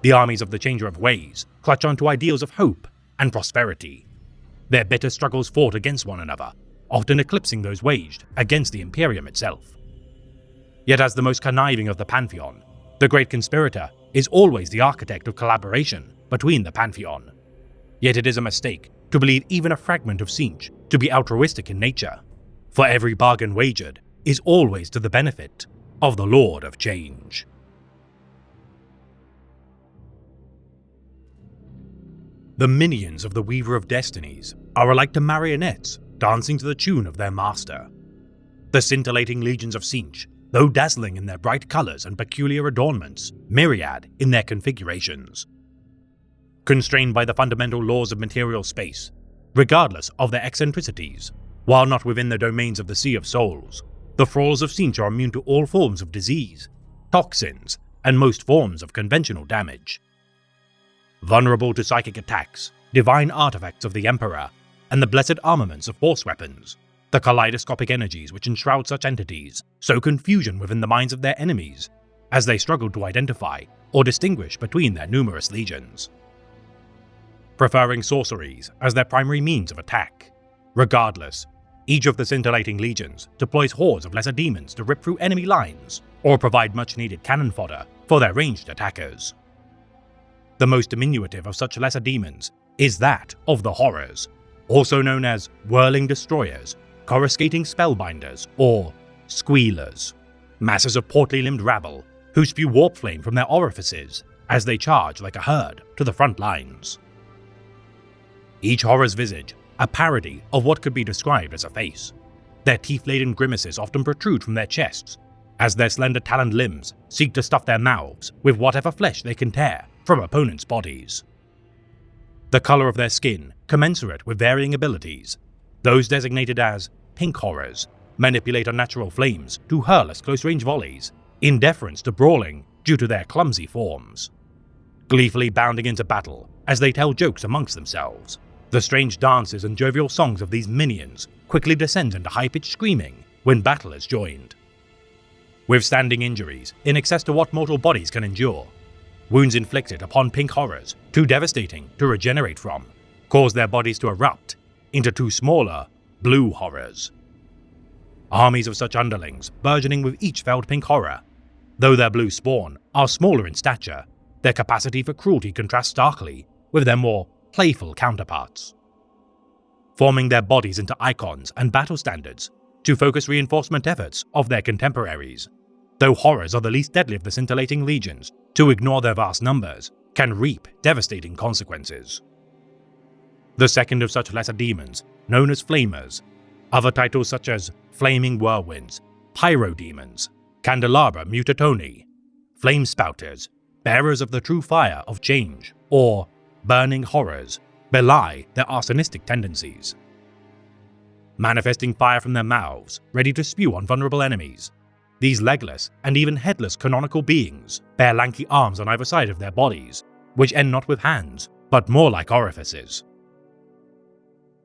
the armies of the Changer of Ways clutch onto ideals of hope and prosperity. Their bitter struggles fought against one another, often eclipsing those waged against the Imperium itself. Yet as the most conniving of the Pantheon, the Great Conspirator is always the architect of collaboration between the Pantheon. Yet it is a mistake to believe even a fragment of Tzeentch to be altruistic in nature, for every bargain wagered is always to the benefit of the Lord of Change. The minions of the Weaver of Destinies are alike to marionettes dancing to the tune of their master. The scintillating legions of Tzeentch, though dazzling in their bright colors and peculiar adornments, myriad in their configurations. Constrained by the fundamental laws of material space, regardless of their eccentricities, while not within the domains of the Sea of Souls, the thralls of Tzeentch are immune to all forms of disease, toxins, and most forms of conventional damage. Vulnerable to psychic attacks, divine artifacts of the Emperor, and the blessed armaments of force weapons, the kaleidoscopic energies which enshroud such entities sow confusion within the minds of their enemies as they struggle to identify or distinguish between their numerous legions. Preferring sorceries as their primary means of attack, regardless, each of the scintillating legions deploys hordes of lesser demons to rip through enemy lines or provide much-needed cannon fodder for their ranged attackers. The most diminutive of such lesser demons is that of the Horrors, also known as Whirling Destroyers, Coruscating Spellbinders, or Squealers, masses of portly-limbed rabble who spew warp flame from their orifices as they charge like a herd to the front lines. Each Horror's visage a parody of what could be described as a face. Their teeth-laden grimaces often protrude from their chests, as their slender taloned limbs seek to stuff their mouths with whatever flesh they can tear from opponents' bodies. The color of their skin commensurate with varying abilities. Those designated as Pink Horrors manipulate unnatural flames to hurl us close-range volleys, in deference to brawling due to their clumsy forms. Gleefully bounding into battle as they tell jokes amongst themselves, the strange dances and jovial songs of these minions quickly descend into high-pitched screaming when battle is joined. Withstanding injuries in excess to what mortal bodies can endure, wounds inflicted upon Pink Horrors, too devastating to regenerate from, cause their bodies to erupt into 2 smaller Blue Horrors. armies of such underlings burgeoning with each felled pink horror. Though their blue spawn are smaller in stature, their capacity for cruelty contrasts starkly with their more playful counterparts, forming their bodies into icons and battle standards to focus reinforcement efforts of their contemporaries. Though horrors are the least deadly of the scintillating legions, to ignore their vast numbers can reap devastating consequences. The second of such lesser demons, known as Flamers, other titles such as Flaming Whirlwinds, Pyrodemons, Candelabra Mutatoni, Flame Spouters, Bearers of the True Fire of Change, or Burning Horrors, belie their arsonistic tendencies. Manifesting fire from their mouths, ready to spew on vulnerable enemies, these legless and even headless canonical beings bear lanky arms on either side of their bodies, which end not with hands, but more like orifices.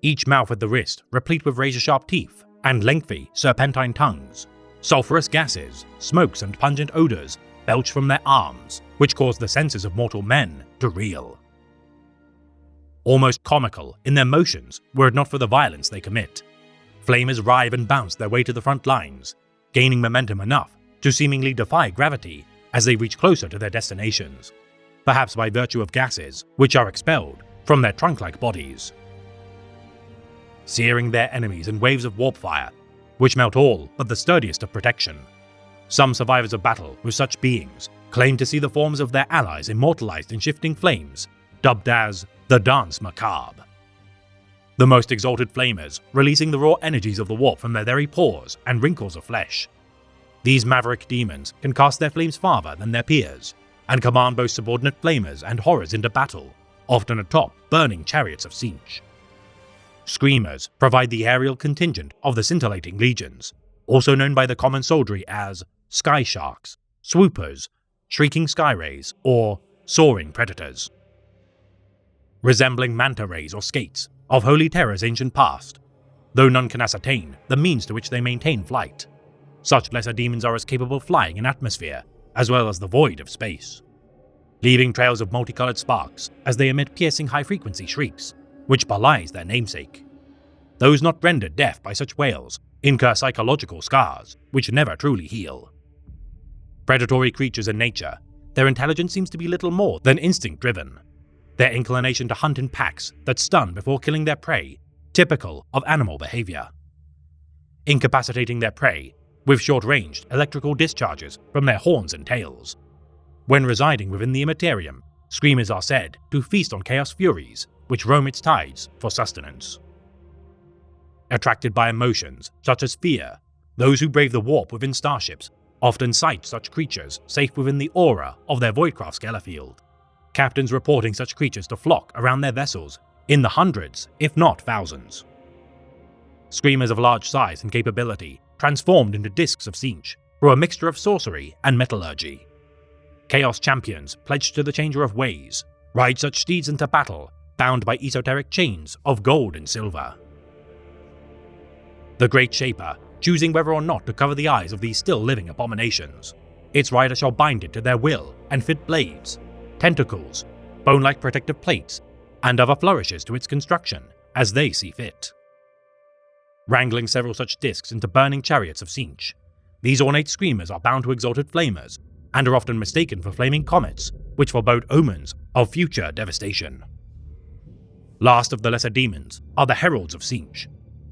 Each mouth at the wrist replete with razor-sharp teeth and lengthy, serpentine tongues. Sulphurous gases, smokes and pungent odors belch from their arms, which cause the senses of mortal men to reel. Almost comical in their motions were it not for the violence they commit, Flamers writhe and bounce their way to the front lines, gaining momentum enough to seemingly defy gravity as they reach closer to their destinations, perhaps by virtue of gases which are expelled from their trunk-like bodies, searing their enemies in waves of warp fire, which melt all but the sturdiest of protection. Some survivors of battle with such beings claim to see the forms of their allies immortalized in shifting flames, dubbed as the Dance Macabre. The most exalted Flamers releasing the raw energies of the warp from their very pores and wrinkles of flesh. These maverick demons can cast their flames farther than their peers, and command both subordinate Flamers and Horrors into battle, often atop burning chariots of Tzeentch. Screamers provide the aerial contingent of the scintillating legions, also known by the common soldiery as Sky Sharks, Swoopers, Shrieking Skyrays, or Soaring Predators. Resembling manta rays or skates of Holy Terror's ancient past, though none can ascertain the means to which they maintain flight, such lesser demons are as capable of flying in atmosphere as well as the void of space, leaving trails of multicolored sparks as they emit piercing high-frequency shrieks, which belies their namesake. Those not rendered deaf by such wails incur psychological scars which never truly heal. Predatory creatures in nature, their intelligence seems to be little more than instinct-driven, their inclination to hunt in packs that stun before killing their prey, typical of animal behavior. Incapacitating their prey with short-ranged electrical discharges from their horns and tails. When residing within the Immaterium, Screamers are said to feast on chaos furies which roam its tides for sustenance. Attracted by emotions such as fear, those who brave the warp within starships often sight such creatures safe within the aura of their Voidcraft scalar field, captains reporting such creatures to flock around their vessels in the hundreds, if not thousands. Screamers of large size and capability transformed into discs of Tzeentch through a mixture of sorcery and metallurgy. Chaos champions pledged to the Changer of Ways ride such steeds into battle bound by esoteric chains of gold and silver. The Great Shaper, choosing whether or not to cover the eyes of these still living abominations, its rider shall bind it to their will and fit blades, tentacles, bone-like protective plates, and other flourishes to its construction as they see fit. Wrangling several such discs into burning chariots of Tzeentch, these ornate Screamers are bound to exalted Flamers and are often mistaken for flaming comets which forebode omens of future devastation. Last of the lesser demons are the Heralds of Tzeentch,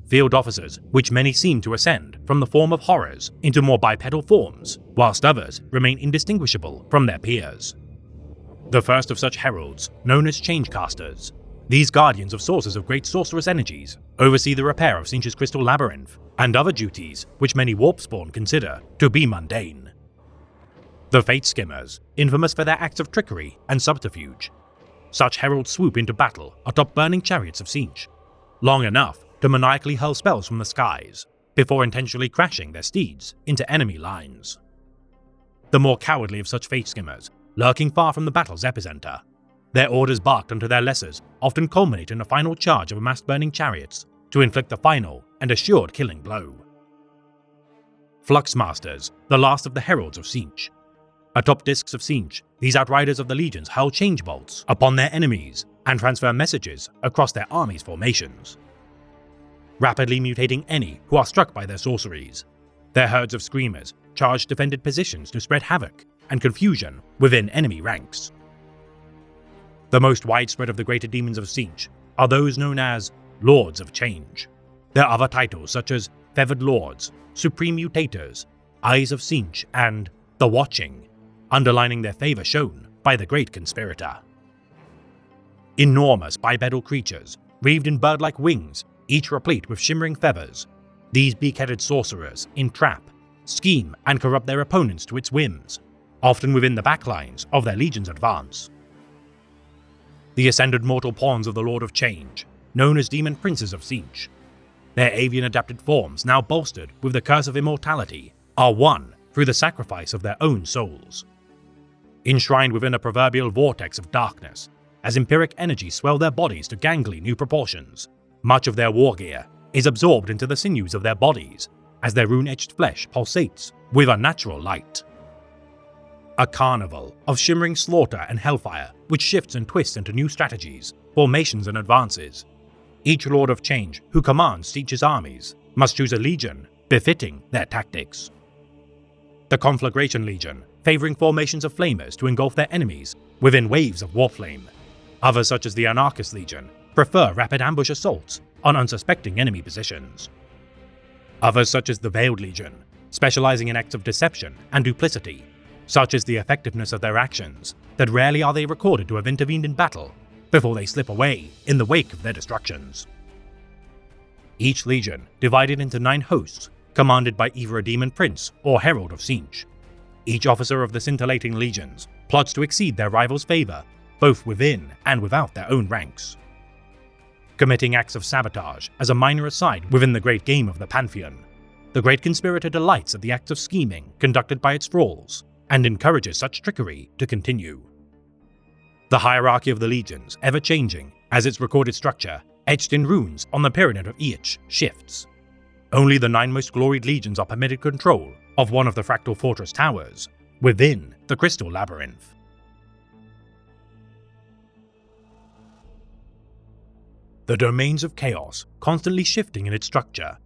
field officers which many seem to ascend from the form of horrors into more bipedal forms, whilst others remain indistinguishable from their peers. The first of such heralds, known as Changecasters, these guardians of sources of great sorcerous energies, oversee the repair of Tzeentch's crystal labyrinth and other duties which many warp-spawn consider to be mundane. The Fate Skimmers, infamous for their acts of trickery and subterfuge, such heralds swoop into battle atop burning chariots of Tzeentch, long enough to maniacally hurl spells from the skies, before intentionally crashing their steeds into enemy lines. The more cowardly of such Fate Skimmers, lurking far from the battle's epicenter, their orders barked unto their lessers often culminate in a final charge of amassed burning chariots to inflict the final and assured killing blow. Fluxmasters, the last of the heralds of Tzeentch. Atop discs of Tzeentch, these outriders of the legions hurl change bolts upon their enemies and transfer messages across their armies' formations. rapidly mutating any who are struck by their sorceries. Their herds of screamers charge defended positions to spread havoc and confusion within enemy ranks. The most widespread of the greater demons of Tzeentch are those known as Lords of Change. There are other titles such as Feathered Lords, Supreme Mutators, Eyes of Tzeentch, and The Watching, underlining their favor shown by the Great Conspirator. Enormous bipedal creatures, wreathed in bird-like wings, each replete with shimmering feathers, these beak-headed sorcerers entrap, scheme, and corrupt their opponents to its whims, often within the backlines of their legion's advance. The ascended mortal pawns of the Lord of Change, known as Demon Princes of Tzeentch, their avian-adapted forms now bolstered with the curse of immortality, are won through the sacrifice of their own souls. Enshrined within a proverbial vortex of darkness, as empiric energies swell their bodies to gangly new proportions, much of their war gear is absorbed into the sinews of their bodies as their rune-etched flesh pulsates with unnatural light. A carnival of shimmering slaughter and hellfire which shifts and twists into new strategies, formations and advances. Each Lord of Change who commands Tzeentch's armies must choose a legion befitting their tactics. The Conflagration Legion, favoring formations of flamers to engulf their enemies within waves of warflame. Others, such as the Anarchist Legion, prefer rapid ambush assaults on unsuspecting enemy positions. Others, such as the Veiled Legion, specializing in acts of deception and duplicity. Such is the effectiveness of their actions that rarely are they recorded to have intervened in battle before they slip away in the wake of their destructions. Each legion divided into 9 hosts, commanded by either a demon prince or herald of Tzeentch. Each officer of the scintillating legions plots to exceed their rivals' favor, both within and without their own ranks. Committing acts of sabotage as a minor aside within the great game of the Pantheon, the Great Conspirator delights at the acts of scheming conducted by its thralls and encourages such trickery to continue. The hierarchy of the legions, ever-changing as its recorded structure, etched in runes on the pyramid of Each, shifts. Only the 9 most gloried legions are permitted control of one of the Fractal Fortress towers within the Crystal Labyrinth. The domains of chaos constantly shifting in its structure.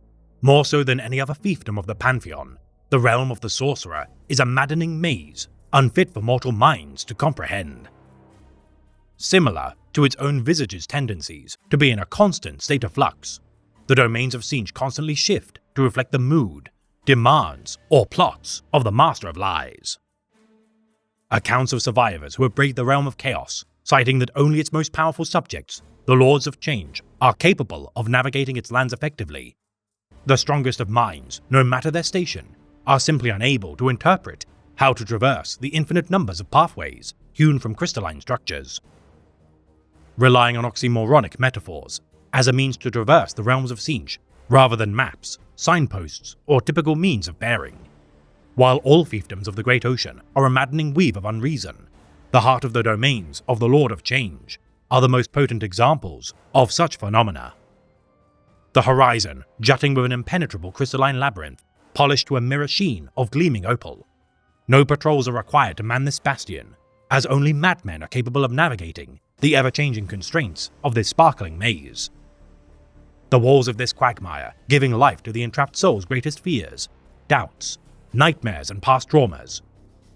More so than any other fiefdom of the Pantheon, the realm of the Sorcerer is a maddening maze, unfit for mortal minds to comprehend. Similar to its own visage's tendencies to be in a constant state of flux, the domains of Tzeentch constantly shift to reflect the mood, demands, or plots of the Master of Lies. Accounts of survivors who have braved the realm of chaos, citing that only its most powerful subjects, the Lords of Change, are capable of navigating its lands effectively. The strongest of minds, no matter their station, are simply unable to interpret how to traverse the infinite numbers of pathways hewn from crystalline structures. Relying on oxymoronic metaphors as a means to traverse the realms of Tzeentch, rather than maps, signposts, or typical means of bearing. While all fiefdoms of the Great Ocean are a maddening weave of unreason, the heart of the domains of the Lord of Change are the most potent examples of such phenomena. The horizon, jutting with an impenetrable crystalline labyrinth, polished to a mirror sheen of gleaming opal. No patrols are required to man this bastion, as only madmen are capable of navigating the ever-changing constraints of this sparkling maze. The walls of this quagmire giving life to the entrapped soul's greatest fears, doubts, nightmares and past traumas,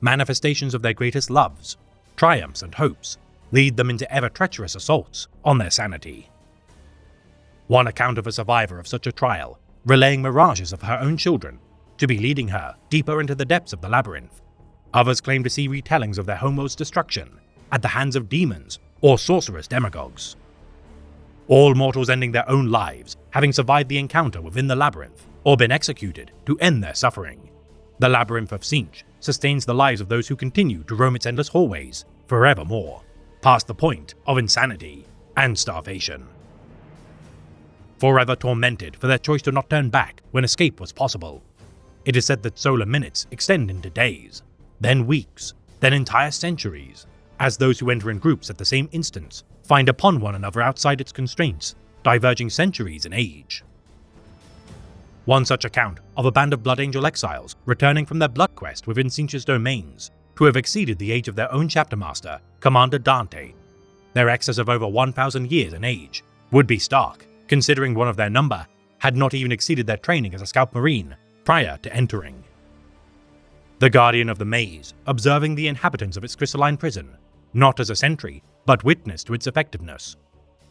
manifestations of their greatest loves, triumphs and hopes, lead them into ever-treacherous assaults on their sanity. One account of a survivor of such a trial, relaying mirages of her own children, to be leading her deeper into the depths of the labyrinth. Others claim to see retellings of their homeworld's destruction at the hands of demons or sorcerous demagogues. All mortals ending their own lives, having survived the encounter within the labyrinth, or been executed to end their suffering. The Labyrinth of Tzeentch sustains the lives of those who continue to roam its endless hallways forevermore, past the point of insanity and starvation. Forever tormented for their choice to not turn back when escape was possible. It is said that solar minutes extend into days, then weeks, then entire centuries, as those who enter in groups at the same instance find upon one another outside its constraints, diverging centuries in age. One such account of a band of Blood Angel exiles returning from their blood quest within Tzeentch's domains, who have exceeded the age of their own chapter master, Commander Dante. Their excess of over 1,000 years in age would be stark, considering one of their number had not even exceeded their training as a scout marine prior to entering. The Guardian of the Maze, observing the inhabitants of its crystalline prison, not as a sentry, but witness to its effectiveness.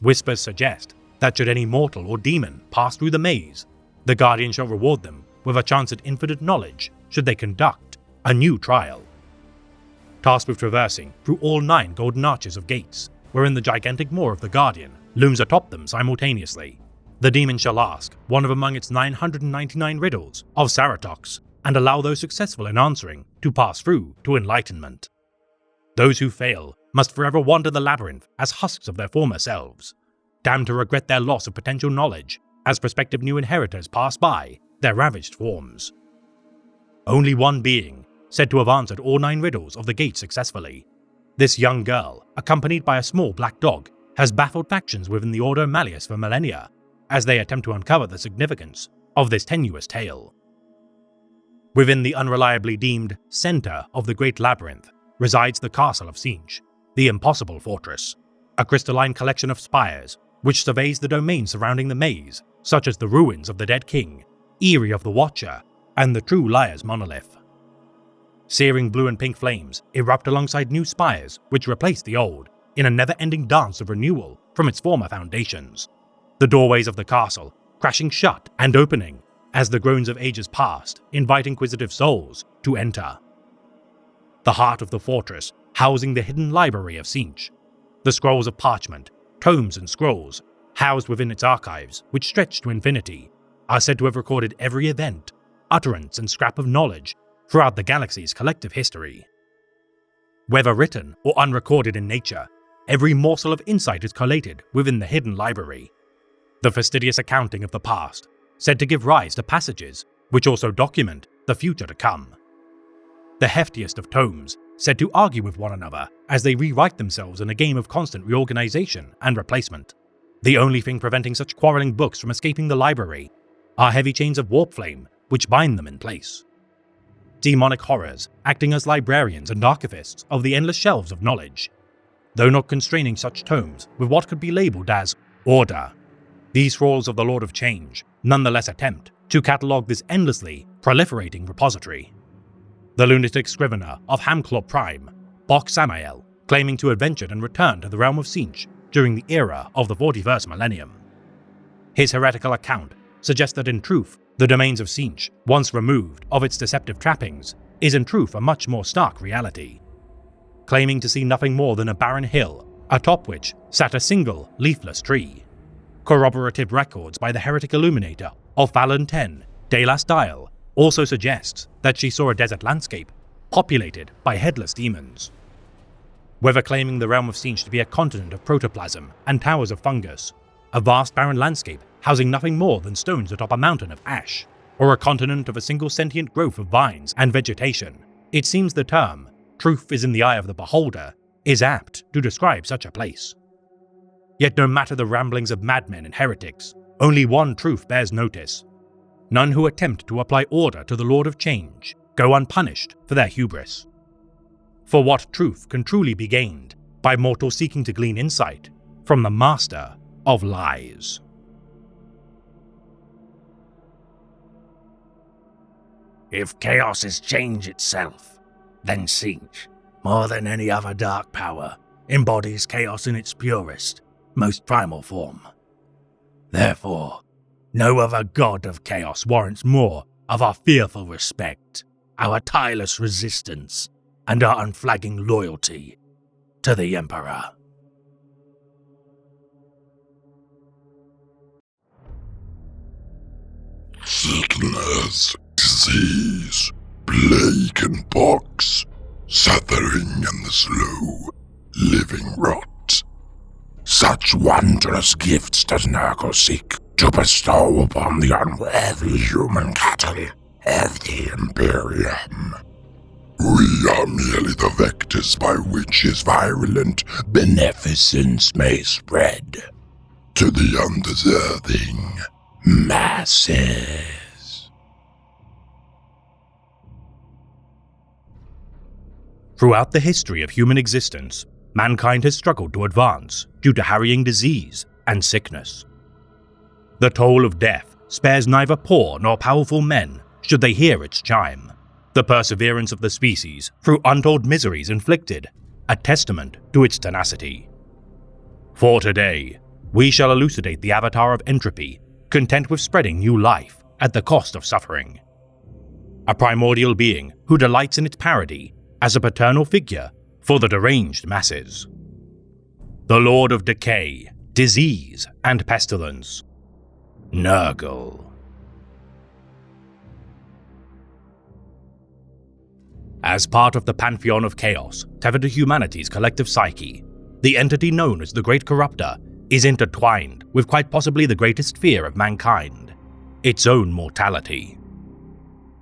Whispers suggest that should any mortal or demon pass through the maze, the Guardian shall reward them with a chance at infinite knowledge should they conduct a new trial. Tasked with traversing through all 9 golden arches of gates, wherein the gigantic maw of the Guardian looms atop them simultaneously, the demon shall ask one of among its 999 riddles of Saratox and allow those successful in answering to pass through to enlightenment. Those who fail must forever wander the labyrinth as husks of their former selves, damned to regret their loss of potential knowledge as prospective new inheritors pass by their ravaged forms. Only one being, said to have answered all 9 riddles of the gate successfully. This young girl, accompanied by a small black dog, has baffled factions within the Ordo Malleus for millennia, as they attempt to uncover the significance of this tenuous tale. Within the unreliably deemed center of the Great Labyrinth resides the Castle of Tzeentch, the Impossible Fortress, a crystalline collection of spires which surveys the domains surrounding the maze, such as the ruins of the Dead King, Eyrie of the Watcher, and the True Liar's Monolith. Searing blue and pink flames erupt alongside new spires which replace the old, in a never-ending dance of renewal from its former foundations. The doorways of the castle crashing shut and opening as the groans of ages past invite inquisitive souls to enter. The heart of the fortress, housing the hidden library of Tzeentch, the scrolls of parchment, tomes and scrolls, housed within its archives, which stretch to infinity, are said to have recorded every event, utterance and scrap of knowledge throughout the galaxy's collective history. Whether written or unrecorded in nature, every morsel of insight is collated within the hidden library. The fastidious accounting of the past, said to give rise to passages which also document the future to come. The heftiest of tomes, said to argue with one another as they rewrite themselves in a game of constant reorganization and replacement. The only thing preventing such quarreling books from escaping the library are heavy chains of warp flame which bind them in place. Demonic horrors acting as librarians and archivists of the endless shelves of knowledge, though not constraining such tomes with what could be labelled as order. These thralls of the Lord of Change nonetheless attempt to catalogue this endlessly proliferating repository. The lunatic scrivener of Hamclaw Prime, Bok Samael, claiming to have ventured and returned to the realm of Tzeentch during the era of the 41st millennium. His heretical account suggests that in truth, the domains of Tzeentch, once removed of its deceptive trappings, is in truth a much more stark reality. Claiming to see nothing more than a barren hill, atop which sat a single leafless tree. Corroborative records by the heretic illuminator of Fallon 10, Delas Dial, also suggests that she saw a desert landscape populated by headless demons. Whether claiming the realm of Tzeentch to be a continent of protoplasm and towers of fungus, a vast barren landscape housing nothing more than stones atop a mountain of ash, or a continent of a single sentient growth of vines and vegetation, it seems the term, truth is in the eye of the beholder, is apt to describe such a place. Yet no matter the ramblings of madmen and heretics, only one truth bears notice. None who attempt to apply order to the Lord of Change go unpunished for their hubris. For what truth can truly be gained by mortals seeking to glean insight from the Master of Lies? If chaos is change itself, then Tzeentch, more than any other dark power, embodies chaos in its purest, most primal form. Therefore, no other god of chaos warrants more of our fearful respect, our tireless resistance, and our unflagging loyalty to the Emperor. Sickness, disease, plague and pox, suffering and the slow, living rot. Such wondrous gifts does Nurgle seek to bestow upon the unworthy human cattle of the Imperium. We are merely the vectors by which his virulent beneficence may spread to the undeserving masses. Throughout the history of human existence, mankind has struggled to advance due to harrying disease and sickness. The toll of death spares neither poor nor powerful men should they hear its chime. The perseverance of the species through untold miseries inflicted, a testament to its tenacity. For today, we shall elucidate the avatar of entropy, content with spreading new life at the cost of suffering. A primordial being who delights in its parody as a paternal figure for the deranged masses. The Lord of Decay, Disease, and Pestilence, Nurgle. As part of the pantheon of chaos tethered to humanity's collective psyche, the entity known as the Great Corruptor is intertwined with quite possibly the greatest fear of mankind, its own mortality.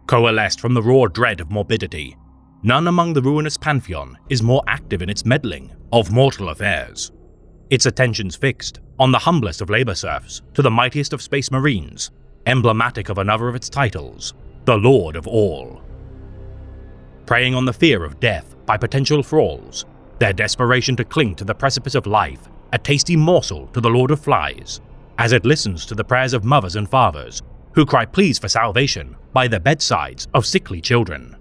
Coalesced from the raw dread of morbidity, none among the ruinous pantheon is more active in its meddling of mortal affairs. Its attentions fixed on the humblest of labor serfs to the mightiest of space marines, emblematic of another of its titles, the Lord of All. Preying on the fear of death by potential thralls, their desperation to cling to the precipice of life, a tasty morsel to the Lord of Flies, as it listens to the prayers of mothers and fathers who cry pleas for salvation by the bedsides of sickly children.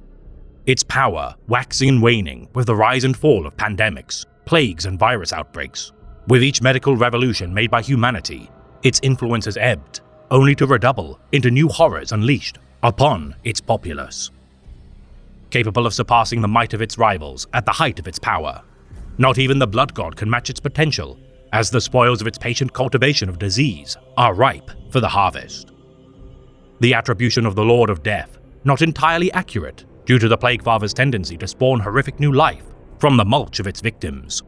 Its power waxing and waning with the rise and fall of pandemics, plagues, and virus outbreaks. With each medical revolution made by humanity, its influence has ebbed, only to redouble into new horrors unleashed upon its populace. Capable of surpassing the might of its rivals at the height of its power, not even the blood god can match its potential, as the spoils of its patient cultivation of disease are ripe for the harvest. The attribution of the Lord of Death, not entirely accurate due to the Plague Father's tendency to spawn horrific new life from the mulch of its victims.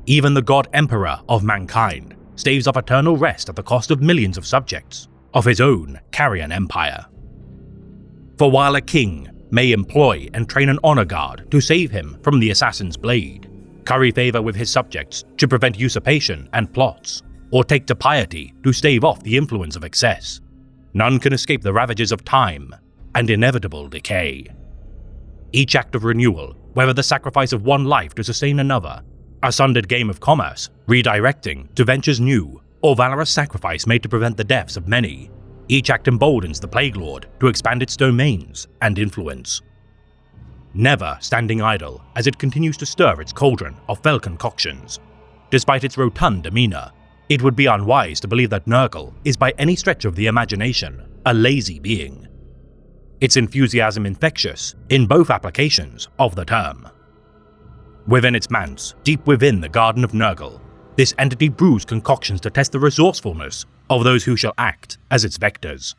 Even the God Emperor of mankind staves off eternal rest at the cost of millions of subjects of his own carrion empire. For while a king may employ and train an honor guard to save him from the assassin's blade, curry favor with his subjects to prevent usurpation and plots, or take to piety to stave off the influence of excess, none can escape the ravages of time and inevitable decay. Each act of renewal, whether the sacrifice of one life to sustain another, a sundered game of commerce, redirecting to ventures new, or valorous sacrifice made to prevent the deaths of many, each act emboldens the Plague Lord to expand its domains and influence. Never standing idle as it continues to stir its cauldron of fell concoctions. Despite its rotund demeanor, it would be unwise to believe that Nurgle is by any stretch of the imagination a lazy being. Its enthusiasm infectious in both applications of the term. Within its manse, deep within the Garden of Nurgle, this entity brews concoctions to test the resourcefulness of those who shall act as its vectors.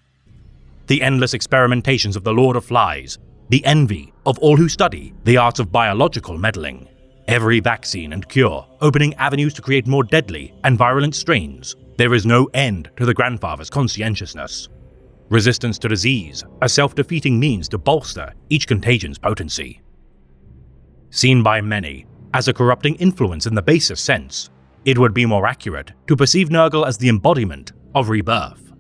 The endless experimentations of the Lord of Flies, the envy of all who study the arts of biological meddling, every vaccine and cure opening avenues to create more deadly and virulent strains, there is no end to the grandfather's conscientiousness. Resistance to disease, a self-defeating means to bolster each contagion's potency. Seen by many as a corrupting influence in the basest sense, it would be more accurate to perceive Nurgle as the embodiment of rebirth.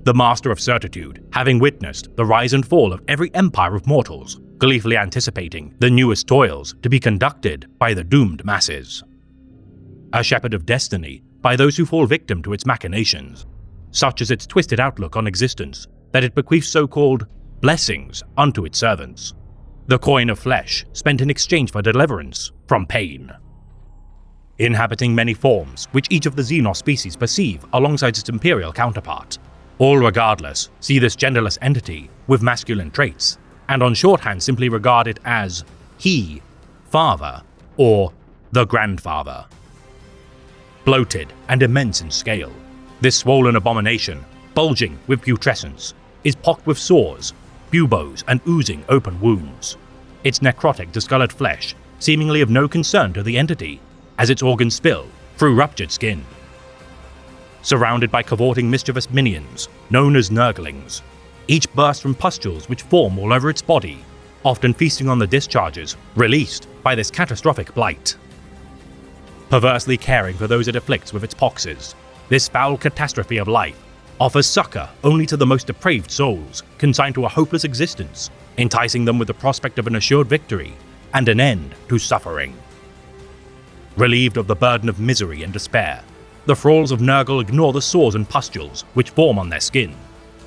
The master of certitude, having witnessed the rise and fall of every empire of mortals, gleefully anticipating the newest toils to be conducted by the doomed masses. A shepherd of destiny by those who fall victim to its machinations, such is its twisted outlook on existence that it bequeaths so-called blessings unto its servants, the coin of flesh spent in exchange for deliverance from pain. Inhabiting many forms which each of the Xenos species perceive alongside its imperial counterpart, all regardless see this genderless entity with masculine traits, and on shorthand simply regard it as he, father, or the grandfather. Bloated and immense in scale, this swollen abomination, bulging with putrescence, is pocked with sores, buboes, and oozing open wounds, its necrotic discolored flesh seemingly of no concern to the entity as its organs spill through ruptured skin. Surrounded by cavorting mischievous minions known as Nurglings, each burst from pustules which form all over its body, often feasting on the discharges released by this catastrophic blight. Perversely caring for those it afflicts with its poxes, this foul catastrophe of life offers succor only to the most depraved souls consigned to a hopeless existence, enticing them with the prospect of an assured victory and an end to suffering. Relieved of the burden of misery and despair, the thralls of Nurgle ignore the sores and pustules which form on their skin,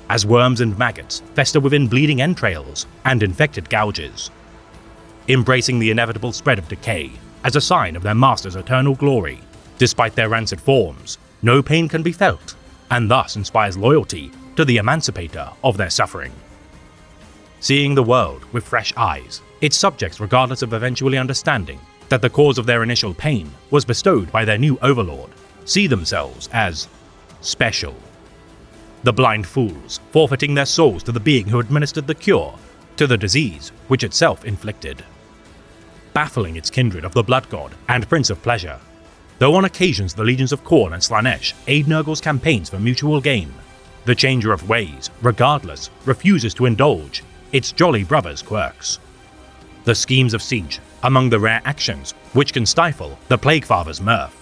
as worms and maggots fester within bleeding entrails and infected gouges. Embracing the inevitable spread of decay as a sign of their master's eternal glory, despite their rancid forms, no pain can be felt, and thus inspires loyalty to the emancipator of their suffering. Seeing the world with fresh eyes, its subjects, regardless of eventually understanding that the cause of their initial pain was bestowed by their new overlord, see themselves as special. The blind fools forfeiting their souls to the being who administered the cure to the disease which itself inflicted. Baffling its kindred of the Blood God and Prince of Pleasure, though on occasions the legions of Khorne and Slaanesh aid Nurgle's campaigns for mutual gain, the Changer of Ways, regardless, refuses to indulge its jolly brother's quirks. The schemes of Tzeentch among the rare actions which can stifle the Plaguefather's mirth.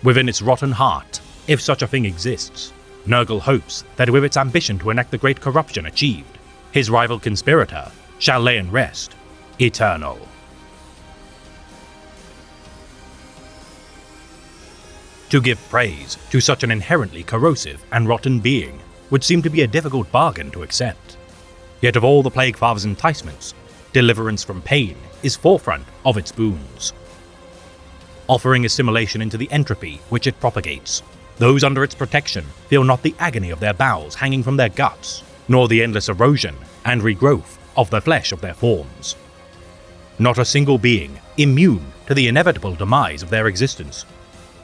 Within its rotten heart, if such a thing exists, Nurgle hopes that with its ambition to enact the great corruption achieved, his rival conspirator shall lay in rest, eternal. To give praise to such an inherently corrosive and rotten being would seem to be a difficult bargain to accept. Yet of all the Plaguefather's enticements, deliverance from pain is forefront of its boons. Offering assimilation into the entropy which it propagates, those under its protection feel not the agony of their bowels hanging from their guts, nor the endless erosion and regrowth of the flesh of their forms. Not a single being immune to the inevitable demise of their existence.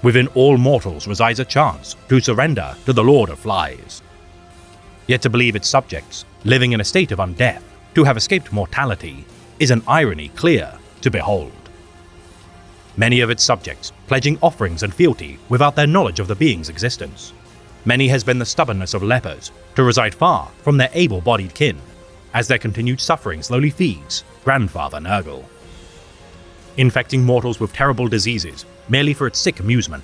Within all mortals resides a chance to surrender to the Lord of Flies. Yet to believe its subjects, living in a state of undeath, to have escaped mortality, is an irony clear to behold. Many of its subjects pledging offerings and fealty without their knowledge of the being's existence. Many has been the stubbornness of lepers to reside far from their able-bodied kin, as their continued suffering slowly feeds Grandfather Nurgle. Infecting mortals with terrible diseases merely for its sick amusement,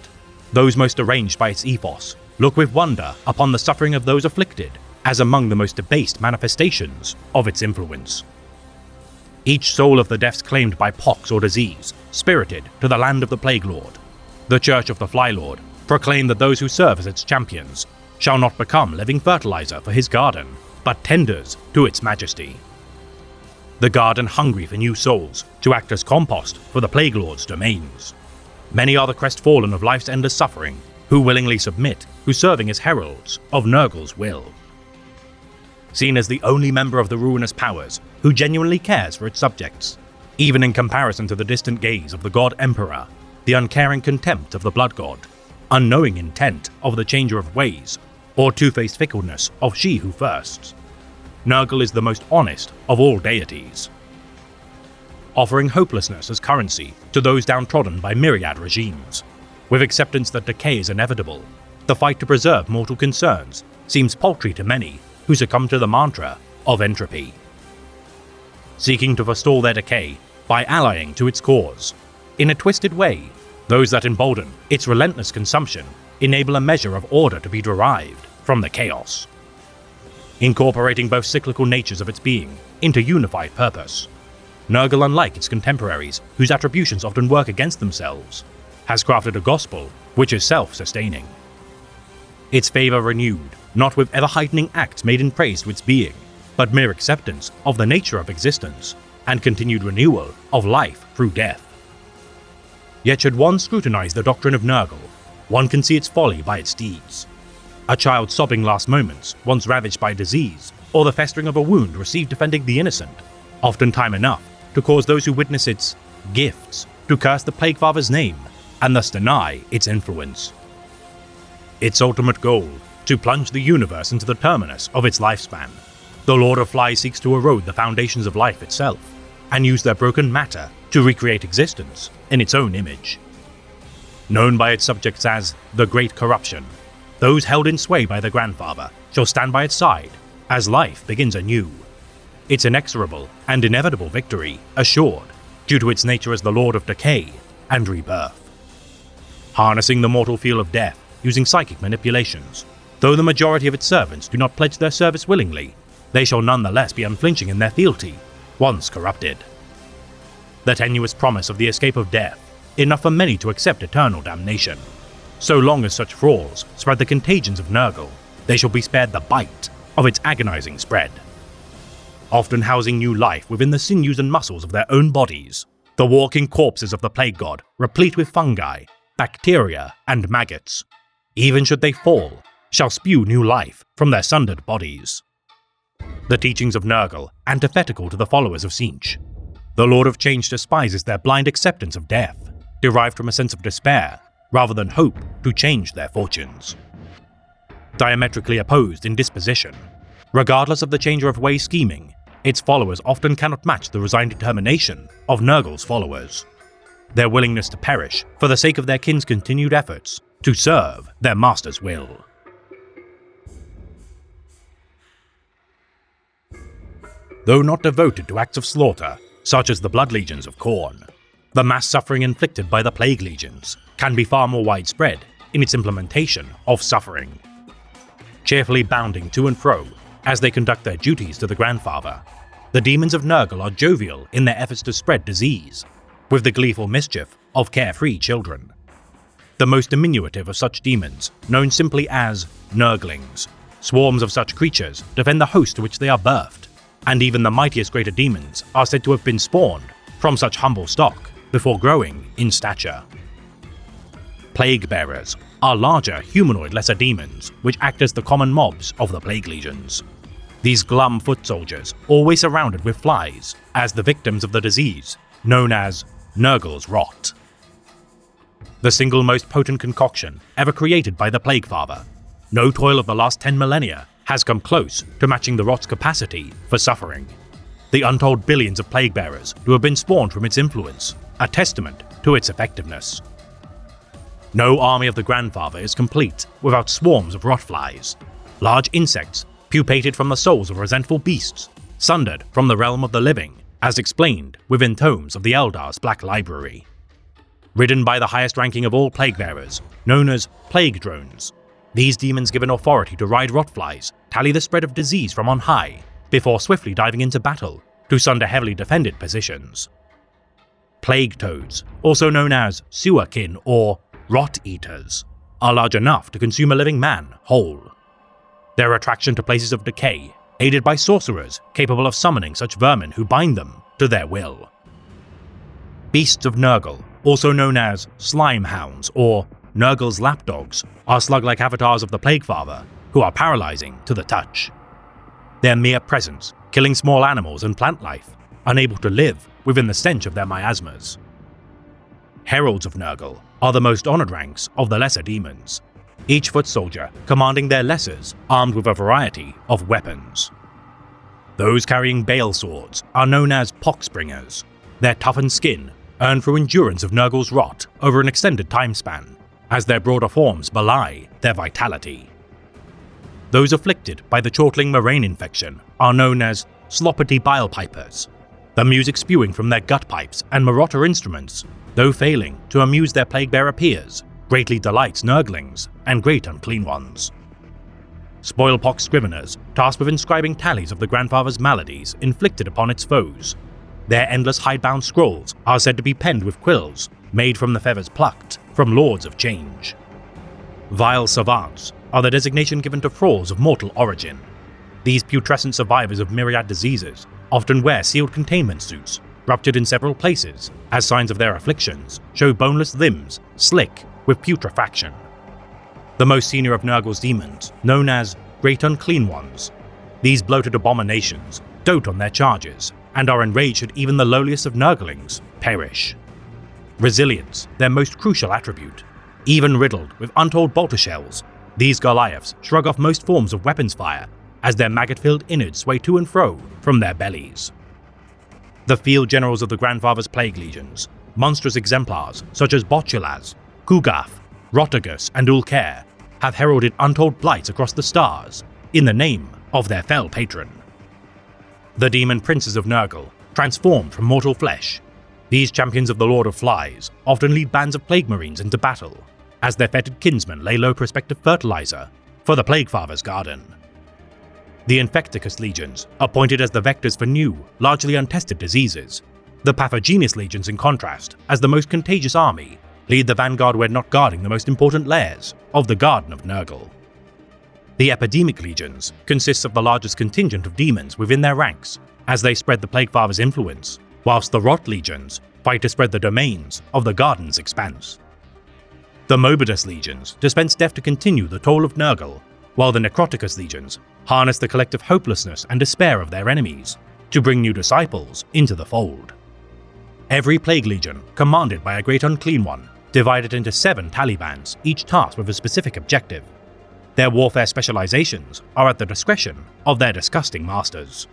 those most deranged by its ethos look with wonder upon the suffering of those afflicted as among the most debased manifestations of its influence. Each soul of the deaths claimed by pox or disease, spirited to the land of the Plague Lord. The Church of the Fly Lord proclaimed that those who serve as its champions shall not become living fertilizer for his garden, but tenders to its majesty. The garden hungry for new souls to act as compost for the Plague Lord's domains. Many are the crestfallen of life's endless suffering, who willingly submit, who serving as heralds of Nurgle's will. Seen as the only member of the ruinous powers who genuinely cares for its subjects, even in comparison to the distant gaze of the God Emperor, the uncaring contempt of the Blood God, unknowing intent of the Changer of Ways, or two-faced fickleness of She Who Firsts. Nurgle is the most honest of all deities. Offering hopelessness as currency to those downtrodden by myriad regimes. With acceptance that decay is inevitable, the fight to preserve mortal concerns seems paltry to many who succumb to the mantra of entropy. Seeking to forestall their decay by allying to its cause. In a twisted way, those that embolden its relentless consumption enable a measure of order to be derived from the chaos. Incorporating both cyclical natures of its being into unified purpose, Nurgle, unlike its contemporaries whose attributions often work against themselves, has crafted a gospel which is self-sustaining. Its favor renewed, not with ever-heightening acts made in praise to its being, but mere acceptance of the nature of existence, and continued renewal of life through death. Yet should one scrutinize the doctrine of Nurgle, one can see its folly by its deeds. A child sobbing last moments, once ravaged by disease, or the festering of a wound received defending the innocent, often time enough to cause those who witness its gifts to curse the Plaguefather's name, and thus deny its influence. Its ultimate goal, to plunge the universe into the terminus of its lifespan, the Lord of Flies seeks to erode the foundations of life itself, and use their broken matter to recreate existence in its own image. Known by its subjects as the Great Corruption, those held in sway by the Grandfather shall stand by its side as life begins anew, its inexorable and inevitable victory assured due to its nature as the Lord of Decay and Rebirth. Harnessing the mortal feel of death using psychic manipulations, though the majority of its servants do not pledge their service willingly, they shall nonetheless be unflinching in their fealty, once corrupted. The tenuous promise of the escape of death, enough for many to accept eternal damnation. So long as such thralls spread the contagions of Nurgle, they shall be spared the bite of its agonizing spread. Often housing new life within the sinews and muscles of their own bodies, the walking corpses of the plague god, replete with fungi, bacteria, and maggots, even should they fall, shall spew new life from their sundered bodies. The teachings of Nurgle, antithetical to the followers of Tzeentch. The Lord of Change despises their blind acceptance of death, derived from a sense of despair, rather than hope to change their fortunes. Diametrically opposed in disposition, regardless of the changer of way scheming, its followers often cannot match the resigned determination of Nurgle's followers. Their willingness to perish for the sake of their kin's continued efforts to serve their master's will. Though not devoted to acts of slaughter, such as the Blood Legions of Khorne, the mass suffering inflicted by the Plague Legions can be far more widespread in its implementation of suffering. Cheerfully bounding to and fro as they conduct their duties to the Grandfather, the demons of Nurgle are jovial in their efforts to spread disease, with the gleeful mischief of carefree children. The most diminutive of such demons, known simply as Nurglings, swarms of such creatures defend the host to which they are birthed, and even the mightiest greater demons are said to have been spawned from such humble stock before growing in stature. Plague Bearers are larger humanoid lesser demons which act as the common mobs of the Plague Legions. These glum foot soldiers, always surrounded with flies, as the victims of the disease, known as Nurgle's Rot. The single most potent concoction ever created by the Plague Father, no toil of the last 10 millennia has come close to matching the Rot's capacity for suffering. The untold billions of Plague Bearers who have been spawned from its influence, a testament to its effectiveness. No army of the Grandfather is complete without swarms of rotflies, large insects pupated from the souls of resentful beasts, sundered from the realm of the living, as explained within tomes of the Eldar's Black Library. Ridden by the highest ranking of all Plague Bearers, known as Plague Drones, these demons given authority to ride rotflies tally the spread of disease from on high, before swiftly diving into battle to sunder heavily defended positions. Plague Toads, also known as Sewerkin or Rot Eaters, are large enough to consume a living man whole. Their attraction to places of decay, aided by sorcerers capable of summoning such vermin who bind them to their will. Beasts of Nurgle, also known as Slime Hounds or Nurgle's Lapdogs, are slug-like avatars of the Plague Father who are paralyzing to the touch. Their mere presence, killing small animals and plant life, unable to live within the stench of their miasmas. Heralds of Nurgle are the most honored ranks of the lesser demons, each foot soldier commanding their lessers armed with a variety of weapons. Those carrying bale swords are known as Poxbringers, their toughened skin earned through endurance of Nurgle's rot over an extended time span, as their broader forms belie their vitality. Those afflicted by the chortling moraine infection are known as Sloppity Bile Pipers, the music spewing from their gut pipes and marotta instruments, though failing to amuse their plague-bearer peers, greatly delights Nurglings and great unclean ones. Spoilpox Scriveners, tasked with inscribing tallies of the Grandfather's maladies inflicted upon its foes. Their endless hidebound scrolls are said to be penned with quills made from the feathers plucked from Lords of Change. Vile Savants are the designation given to thralls of mortal origin. These putrescent survivors of myriad diseases often wear sealed containment suits, ruptured in several places, as signs of their afflictions show boneless limbs slick with putrefaction. The most senior of Nurgle's demons, known as Great Unclean Ones, these bloated abominations dote on their charges and are enraged should even the lowliest of Nurglings perish. Resilience, their most crucial attribute. Even riddled with untold bolter shells, these Goliaths shrug off most forms of weapons fire as their maggot-filled innards sway to and fro from their bellies. The field generals of the Grandfather's Plague Legions, monstrous exemplars such as Botulaz, Kugath, Rotagus, and Ulker, have heralded untold blights across the stars in the name of their fell patron. The demon princes of Nurgle, transformed from mortal flesh, these champions of the Lord of Flies often lead bands of Plague Marines into battle, as their fetid kinsmen lay low prospective fertilizer for the Plague Father's garden. The Infecticus Legions, appointed as the vectors for new, largely untested diseases. The Pathogenous Legions, in contrast, as the most contagious army, lead the vanguard when not guarding the most important lairs of the Garden of Nurgle. The Epidemic Legions consists of the largest contingent of demons within their ranks as they spread the Plaguefather's influence, whilst the Rot Legions fight to spread the domains of the Garden's expanse. The Morbidus Legions dispense death to continue the toll of Nurgle, while the Necroticus Legions harness the collective hopelessness and despair of their enemies to bring new disciples into the fold. Every Plague Legion, commanded by a Great Unclean One, divided into 7 Talibands, each tasked with a specific objective. Their warfare specializations are at the discretion of their disgusting masters.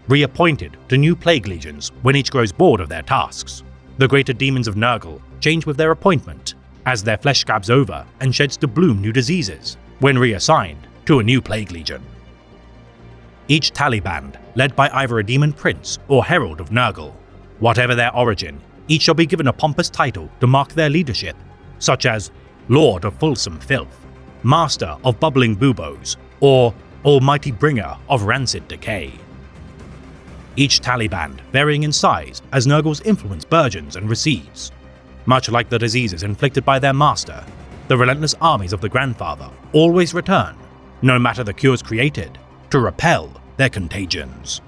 Reappointed to new Plague Legions when each grows bored of their tasks, the greater demons of Nurgle change with their appointment as their flesh scabs over and sheds to bloom new diseases when reassigned to a new Plague Legion. Each Taliband, led by either a demon prince or herald of Nurgle. Whatever their origin, each shall be given a pompous title to mark their leadership, such as Lord of Fulsome Filth, Master of Bubbling Buboes, or Almighty Bringer of Rancid Decay. Each Taliband varying in size as Nurgle's influence burgeons and recedes. Much like the diseases inflicted by their master, the relentless armies of the Grandfather always return, no matter the cures created, to repel their contagions.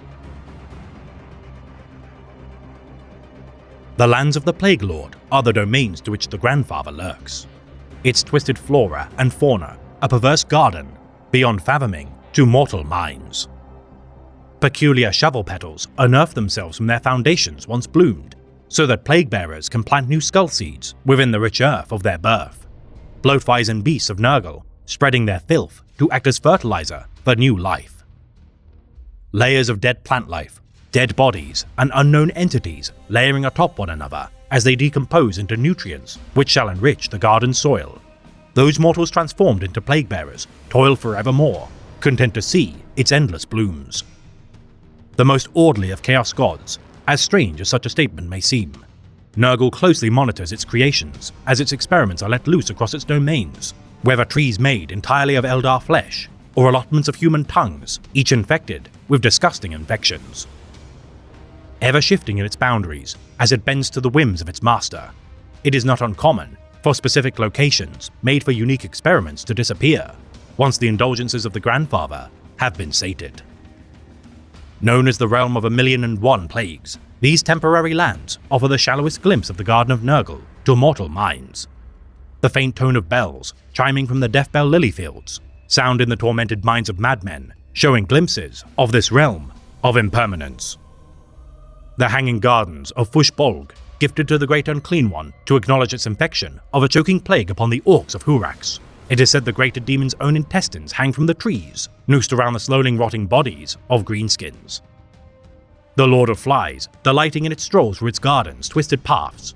The lands of the Plague Lord are the domains to which the Grandfather lurks. Its twisted flora and fauna, a perverse garden, beyond fathoming to mortal minds. Peculiar shovel petals unearth themselves from their foundations once bloomed, so that plague bearers can plant new skull seeds within the rich earth of their birth. Bloatflies and beasts of Nurgle spreading their filth to act as fertilizer for new life. Layers of dead plant life, dead bodies, and unknown entities layering atop one another as they decompose into nutrients which shall enrich the garden soil. Those mortals transformed into plague bearers toil forevermore, content to see its endless blooms. The most orderly of Chaos gods, as strange as such a statement may seem, Nurgle closely monitors its creations as its experiments are let loose across its domains, whether trees made entirely of Eldar flesh or allotments of human tongues, each infected with disgusting infections. Ever shifting in its boundaries as it bends to the whims of its master, it is not uncommon for specific locations made for unique experiments to disappear once the indulgences of the Grandfather have been sated. Known as the realm of 1,000,001 plagues, these temporary lands offer the shallowest glimpse of the Garden of Nurgle to mortal minds. The faint tone of bells, chiming from the Deathbell lily fields, sound in the tormented minds of madmen, showing glimpses of this realm of impermanence. The hanging gardens of Fushbolg, gifted to the Great Unclean One to acknowledge its infection of a choking plague upon the orcs of Hurax. It is said the greater demon's own intestines hang from the trees, noosed around the slowly rotting bodies of greenskins. The Lord of Flies, delighting in its strolls through its gardens' twisted paths.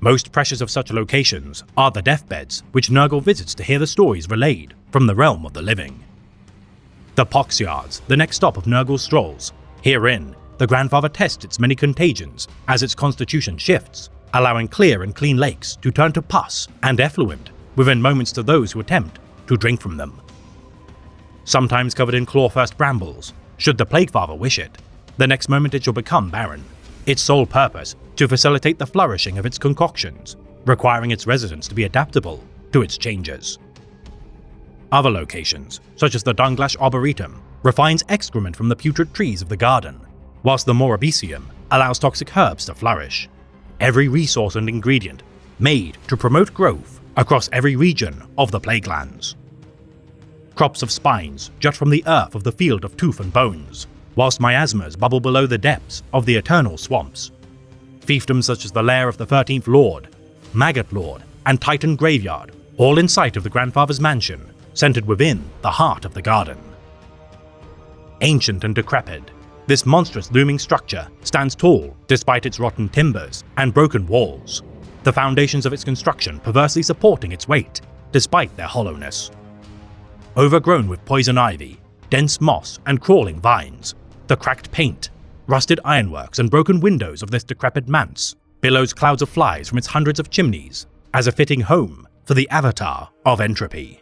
Most precious of such locations are the deathbeds which Nurgle visits to hear the stories relayed from the realm of the living. The Poxyards, the next stop of Nurgle's strolls. Herein, the Grandfather tests its many contagions as its constitution shifts, allowing clear and clean lakes to turn to pus and effluent within moments to those who attempt to drink from them. Sometimes covered in clawfirst brambles, should the Plaguefather wish it, the next moment it shall become barren, its sole purpose to facilitate the flourishing of its concoctions, requiring its residents to be adaptable to its changes. Other locations, such as the Dunglash Arboretum, refines excrement from the putrid trees of the garden, whilst the Morabicium allows toxic herbs to flourish. Every resource and ingredient made to promote growth across every region of the Plaguelands. Crops of spines jut from the earth of the Field of Tooth and Bones, whilst miasmas bubble below the depths of the Eternal Swamps. Fiefdoms such as the Lair of the 13th Lord, Maggot Lord, and Titan Graveyard, all in sight of the Grandfather's mansion, centered within the heart of the garden. Ancient and decrepit, this monstrous looming structure stands tall despite its rotten timbers and broken walls, the foundations of its construction perversely supporting its weight despite their hollowness. Overgrown with poison ivy, dense moss, and crawling vines, the cracked paint, rusted ironworks, and broken windows of this decrepit manse billows clouds of flies from its hundreds of chimneys as a fitting home for the avatar of entropy.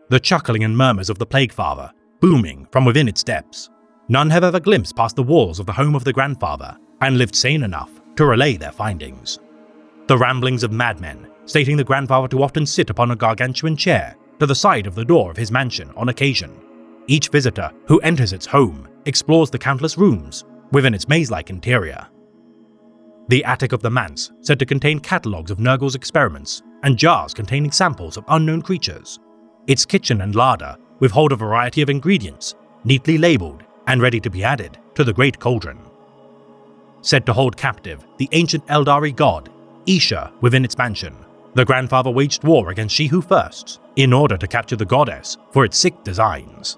The chuckling and murmurs of the Plaguefather booming from within its depths. None have ever glimpsed past the walls of the home of the Grandfather and lived sane enough to relay their findings. The ramblings of madmen, stating the Grandfather to often sit upon a gargantuan chair to the side of the door of his mansion on occasion. Each visitor who enters its home explores the countless rooms within its maze-like interior. The attic of the manse said to contain catalogues of Nurgle's experiments and jars containing samples of unknown creatures. Its kitchen and larder withhold a variety of ingredients, neatly labelled and ready to be added to the Great Cauldron. Said to hold captive the ancient Eldari god, Isha, within its mansion, the grandfather waged war against She Who Firsts in order to capture the goddess for its sick designs.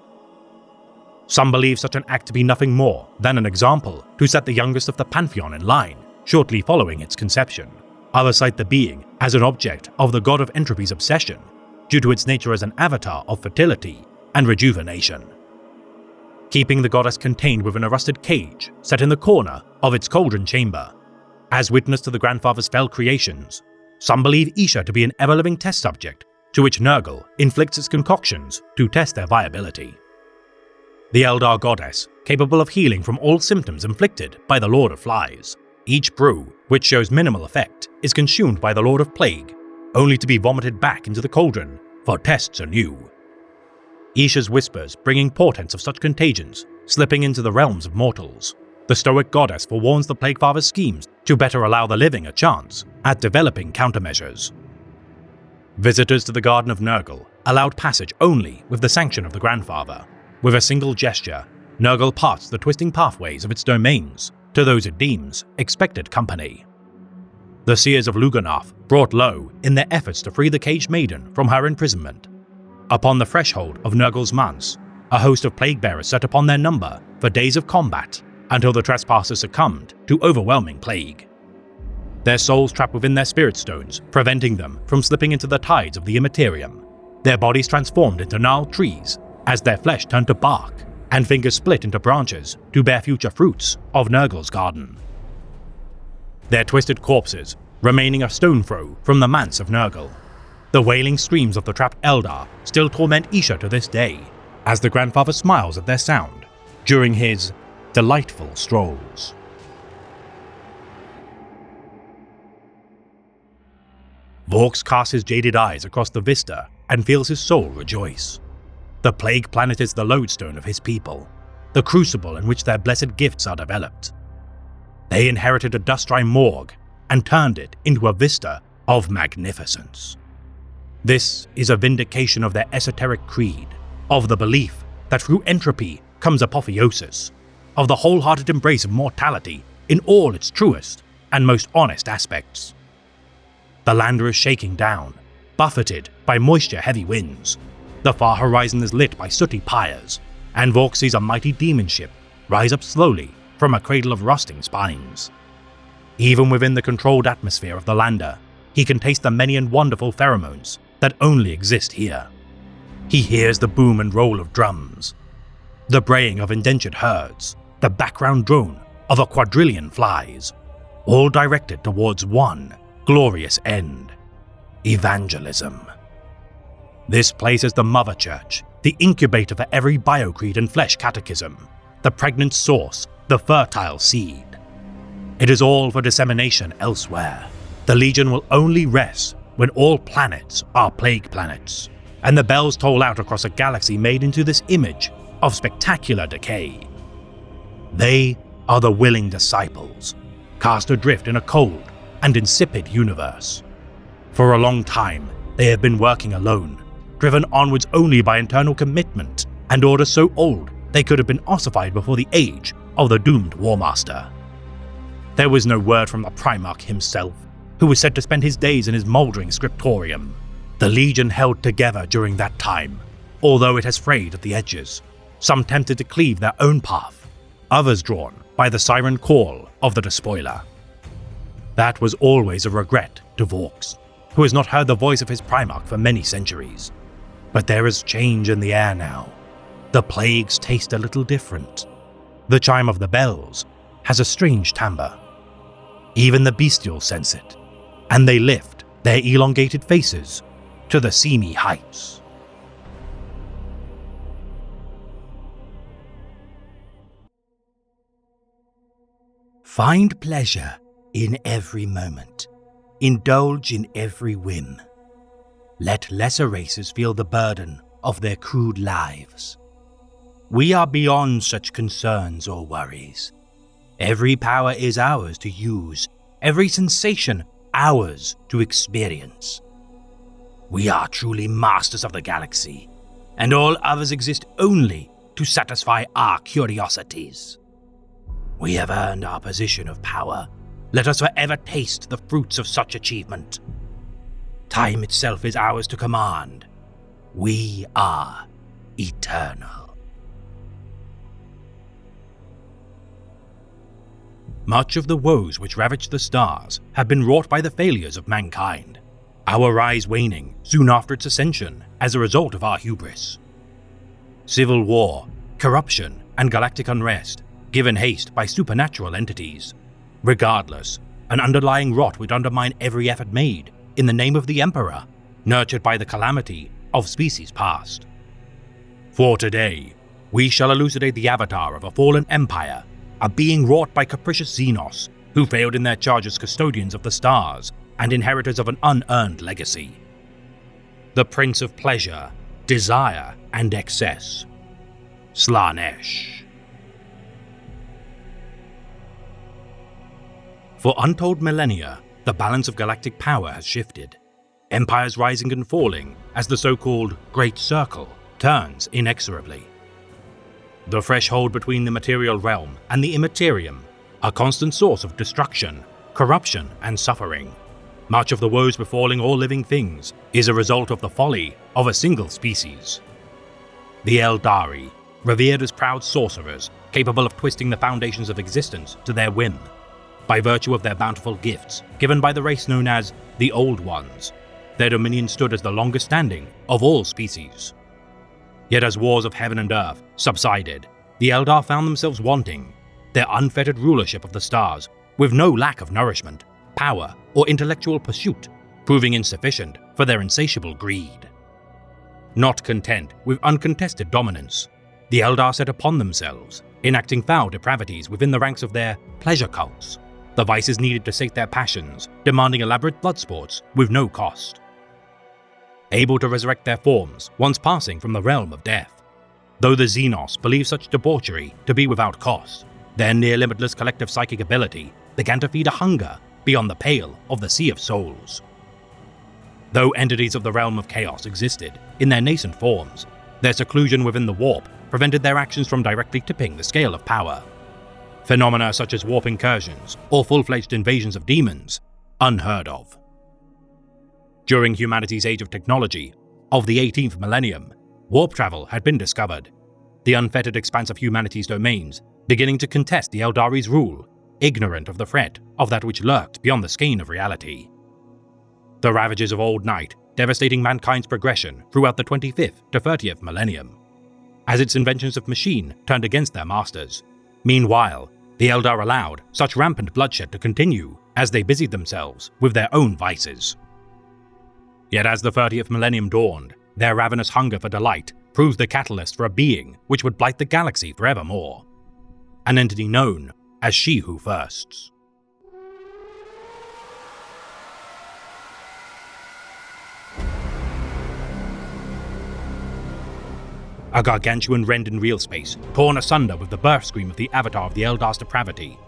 Some believe such an act to be nothing more than an example to set the youngest of the Pantheon in line shortly following its conception. Others cite the being as an object of the god of entropy's obsession due to its nature as an avatar of fertility and rejuvenation. Keeping the goddess contained within a rusted cage set in the corner of its cauldron chamber. As witness to the grandfather's fell creations, some believe Isha to be an ever-living test subject to which Nurgle inflicts its concoctions to test their viability. The Eldar goddess, capable of healing from all symptoms inflicted by the Lord of Flies. Each brew, which shows minimal effect, is consumed by the Lord of Plague, only to be vomited back into the cauldron for tests anew. Isha's whispers bringing portents of such contagions slipping into the realms of mortals. The stoic goddess forewarns the Plaguefather's schemes to better allow the living a chance at developing countermeasures. Visitors to the Garden of Nurgle allowed passage only with the sanction of the grandfather. With a single gesture, Nurgle parts the twisting pathways of its domains to those it deems expected company. The seers of Lugganath brought low in their efforts to free the caged maiden from her imprisonment. Upon the threshold of Nurgle's manse, a host of plague-bearers set upon their number for days of combat until the trespassers succumbed to overwhelming plague. Their souls trapped within their spirit stones, preventing them from slipping into the tides of the immaterium. Their bodies transformed into gnarled trees as their flesh turned to bark, and fingers split into branches to bear future fruits of Nurgle's garden. Their twisted corpses remaining a stone throw from the manse of Nurgle. The wailing screams of the trapped Eldar still torment Isha to this day, as the grandfather smiles at their sound during his delightful strolls. Vorkes casts his jaded eyes across the vista and feels his soul rejoice. The Plague Planet is the lodestone of his people, the crucible in which their blessed gifts are developed. They inherited a dust-dry morgue and turned it into a vista of magnificence. This is a vindication of their esoteric creed, of the belief that through entropy comes apotheosis, of the wholehearted embrace of mortality in all its truest and most honest aspects. The lander is shaking down, buffeted by moisture-heavy winds. The far horizon is lit by sooty pyres, and Vorkes sees a mighty demon ship rise up slowly from a cradle of rusting spines. Even within the controlled atmosphere of the lander, he can taste the many and wonderful pheromones that only exist here. He hears the boom and roll of drums, the braying of indentured herds, the background drone of a quadrillion flies, all directed towards one glorious end: evangelism. This place is the Mother Church, the incubator for every biocreed and flesh catechism, the pregnant source, the fertile seed. It is all for dissemination elsewhere. The Legion will only rest when all planets are plague planets, and the bells toll out across a galaxy made into this image of spectacular decay. They are the willing disciples, cast adrift in a cold and insipid universe. For a long time, they have been working alone, driven onwards only by internal commitment and orders so old they could have been ossified before the age of the doomed Warmaster. There was no word from the Primarch himself, who was said to spend his days in his mouldering scriptorium. The Legion held together during that time, although it has frayed at the edges, some tempted to cleave their own path, others drawn by the siren call of the Despoiler. That was always a regret to Vorkes, who has not heard the voice of his Primarch for many centuries. But there is change in the air now. The plagues taste a little different. The chime of the bells has a strange timbre. Even the bestial sense it, and they lift their elongated faces to the seamy heights. Find pleasure in every moment. Indulge in every whim. let lesser races feel the burden of their crude lives. We are beyond such concerns or worries. Every power is ours to use, every sensation ours to experience. We are truly masters of the galaxy, and all others exist only to satisfy our curiosities. We have earned our position of power. Let us forever taste the fruits of such achievement. Time itself is ours to command. We are eternal. Much of the woes which ravaged the stars have been wrought by the failures of mankind, our rise waning soon after its ascension as a result of our hubris. Civil war, corruption, and galactic unrest given haste by supernatural entities. Regardless, an underlying rot would undermine every effort made in the name of the Emperor, nurtured by the calamity of species past. For today, we shall elucidate the avatar of a fallen empire, a being wrought by capricious Xenos, who failed in their charge as custodians of the stars and inheritors of an unearned legacy. The Prince of Pleasure, Desire, and Excess, Slaanesh. For untold millennia, the balance of galactic power has shifted, empires rising and falling as the so-called Great Circle turns inexorably. The threshold between the material realm and the immaterium, a constant source of destruction, corruption, and suffering. Much of the woes befalling all living things is a result of the folly of a single species. The Eldari, revered as proud sorcerers capable of twisting the foundations of existence to their whim, by virtue of their bountiful gifts given by the race known as the Old Ones, their dominion stood as the longest standing of all species. Yet as wars of heaven and earth subsided, the Eldar found themselves wanting their unfettered rulership of the stars, with no lack of nourishment, power, or intellectual pursuit, proving insufficient for their insatiable greed. Not content with uncontested dominance, the Eldar set upon themselves, enacting foul depravities within the ranks of their pleasure cults, the vices needed to sate their passions, demanding elaborate blood sports with no cost. Able to resurrect their forms once passing from the realm of death. Though the Xenos believed such debauchery to be without cost, their near-limitless collective psychic ability began to feed a hunger beyond the pale of the Sea of Souls. Though entities of the realm of chaos existed in their nascent forms, their seclusion within the warp prevented their actions from directly tipping the scale of power. Phenomena such as warp incursions or full-fledged invasions of demons, unheard of. During humanity's age of technology, of the 18th millennium, warp travel had been discovered, the unfettered expanse of humanity's domains beginning to contest the Eldari's rule, ignorant of the threat of that which lurked beyond the skein of reality. The ravages of Old Night devastating mankind's progression throughout the 25th to 30th millennium, as its inventions of machine turned against their masters. Meanwhile, the Eldar allowed such rampant bloodshed to continue as they busied themselves with their own vices. Yet as the 30th millennium dawned, their ravenous hunger for delight proved the catalyst for a being which would blight the galaxy forevermore. An entity known as She Who Thirsts. A gargantuan rend in real space, torn asunder with the birth scream of the avatar of the Eldar's depravity.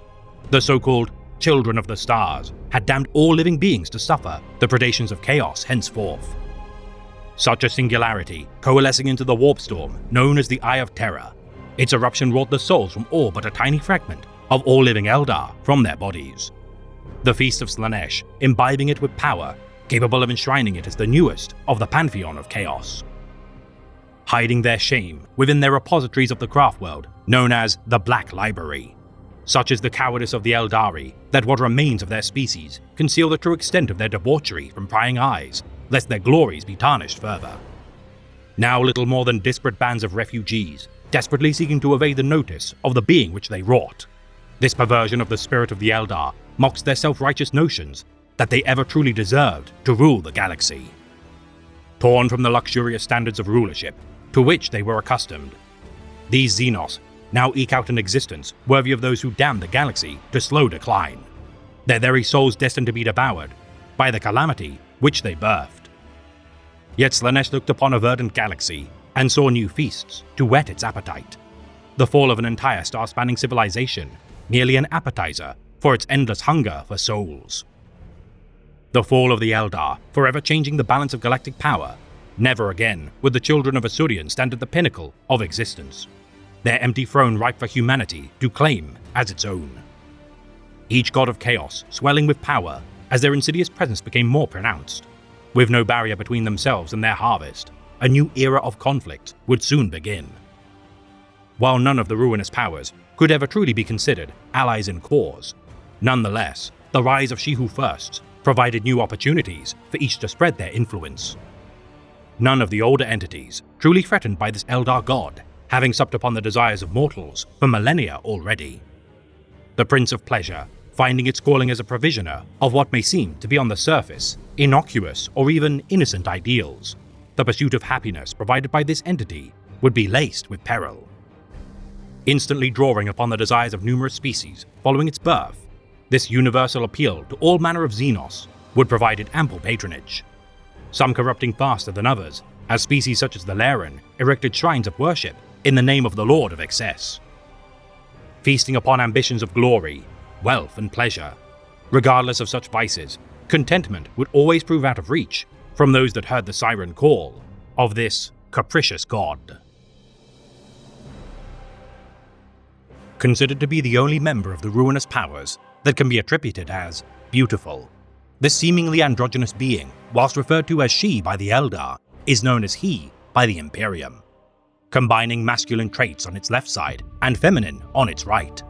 The so-called Children of the Stars had damned all living beings to suffer the predations of chaos henceforth. Such a singularity, coalescing into the warp storm known as the Eye of Terror, its eruption wrought the souls from all but a tiny fragment of all living Eldar from their bodies. The Feast of Slaanesh, imbibing it with power, capable of enshrining it as the newest of the pantheon of chaos. Hiding their shame within their repositories of the craft world, known as the Black Library. Such is the cowardice of the Eldari that what remains of their species conceal the true extent of their debauchery from prying eyes, lest their glories be tarnished further. Now little more than disparate bands of refugees, desperately seeking to evade the notice of the being which they wrought. This perversion of the spirit of the Eldar mocks their self-righteous notions that they ever truly deserved to rule the galaxy. Torn from the luxurious standards of rulership to which they were accustomed, these Xenos now eke out an existence worthy of those who damned the galaxy to slow decline, their very souls destined to be devoured by the calamity which they birthed. Yet Slaanesh looked upon a verdant galaxy and saw new feasts to whet its appetite. The fall of an entire star-spanning civilization, merely an appetizer for its endless hunger for souls. The fall of the Eldar, forever changing the balance of galactic power. Never again would the children of Asuryan stand at the pinnacle of existence, their empty throne ripe for humanity to claim as its own. Each god of chaos swelling with power as their insidious presence became more pronounced. With no barrier between themselves and their harvest, a new era of conflict would soon begin. While none of the ruinous powers could ever truly be considered allies in cause, nonetheless, the rise of She-Who Firsts provided new opportunities for each to spread their influence. None of the older entities truly threatened by this Eldar god, having supped upon the desires of mortals for millennia already. The Prince of Pleasure, finding its calling as a provisioner of what may seem to be on the surface innocuous or even innocent ideals, the pursuit of happiness provided by this entity would be laced with peril. Instantly drawing upon the desires of numerous species following its birth, this universal appeal to all manner of Xenos would provide it ample patronage, some corrupting faster than others, as species such as the Laren erected shrines of worship in the name of the Lord of Excess. Feasting upon ambitions of glory, wealth, and pleasure, regardless of such vices, contentment would always prove out of reach from those that heard the siren call of this capricious god. Considered to be the only member of the ruinous powers that can be attributed as beautiful, this seemingly androgynous being, whilst referred to as she by the Eldar, is known as he by the Imperium, combining masculine traits on its left side and feminine on its right.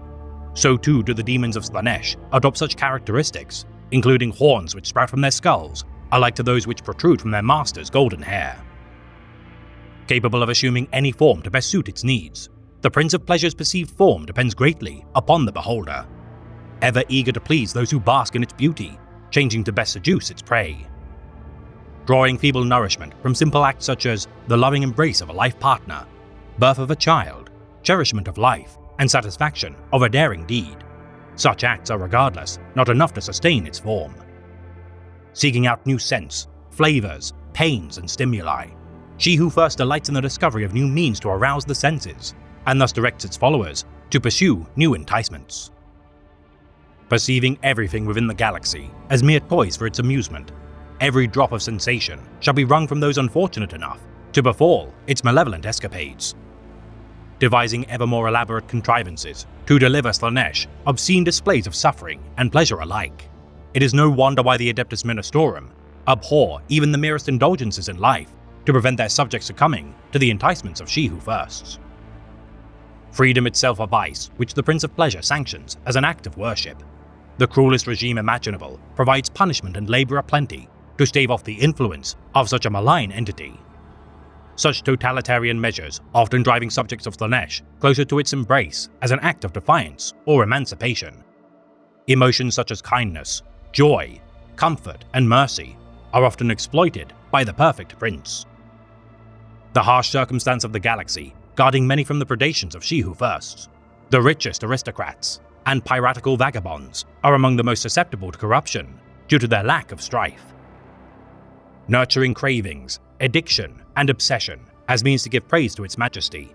So too do the demons of Slaanesh adopt such characteristics, including horns which sprout from their skulls, alike to those which protrude from their master's golden hair. Capable of assuming any form to best suit its needs, the Prince of Pleasure's perceived form depends greatly upon the beholder, ever eager to please those who bask in its beauty, changing to best seduce its prey. Drawing feeble nourishment from simple acts such as the loving embrace of a life partner, birth of a child, cherishment of life, and satisfaction of a daring deed, such acts are regardless not enough to sustain its form. Seeking out new scents, flavors, pains, and stimuli, She-Who First delights in the discovery of new means to arouse the senses, and thus directs its followers to pursue new enticements. Perceiving everything within the galaxy as mere toys for its amusement, every drop of sensation shall be wrung from those unfortunate enough to befall its malevolent escapades. Devising ever more elaborate contrivances to deliver Slaanesh obscene displays of suffering and pleasure alike, it is no wonder why the Adeptus Ministorum abhor even the merest indulgences in life to prevent their subjects succumbing to the enticements of She-Who Firsts. Freedom itself a vice which the Prince of Pleasure sanctions as an act of worship. The cruelest regime imaginable provides punishment and labor aplenty to stave off the influence of such a malign entity. Such totalitarian measures often driving subjects of Slaanesh closer to its embrace as an act of defiance or emancipation. Emotions such as kindness, joy, comfort, and mercy are often exploited by the perfect prince. The harsh circumstance of the galaxy guarding many from the predations of She-Who Firsts, the richest aristocrats and piratical vagabonds are among the most susceptible to corruption due to their lack of strife. Nurturing cravings, addiction, and obsession as means to give praise to its majesty.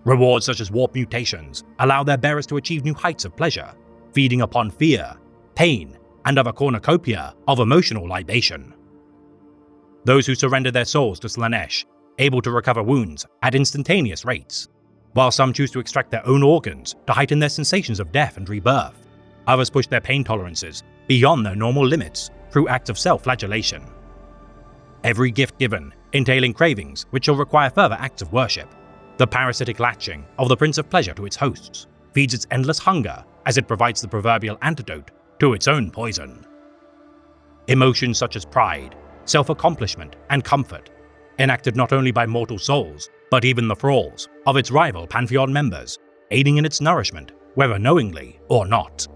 Rewards such as warp mutations allow their bearers to achieve new heights of pleasure, feeding upon fear, pain, and of a cornucopia of emotional libation. Those who surrender their souls to Slaanesh, able to recover wounds at instantaneous rates, while some choose to extract their own organs to heighten their sensations of death and rebirth. Others push their pain tolerances beyond their normal limits through acts of self-flagellation. Every gift given entailing cravings which shall require further acts of worship. The parasitic latching of the Prince of Pleasure to its hosts feeds its endless hunger as it provides the proverbial antidote to its own poison. Emotions such as pride, self-accomplishment, and comfort, enacted not only by mortal souls, but even the thralls of its rival Pantheon members, aiding in its nourishment, whether knowingly or not.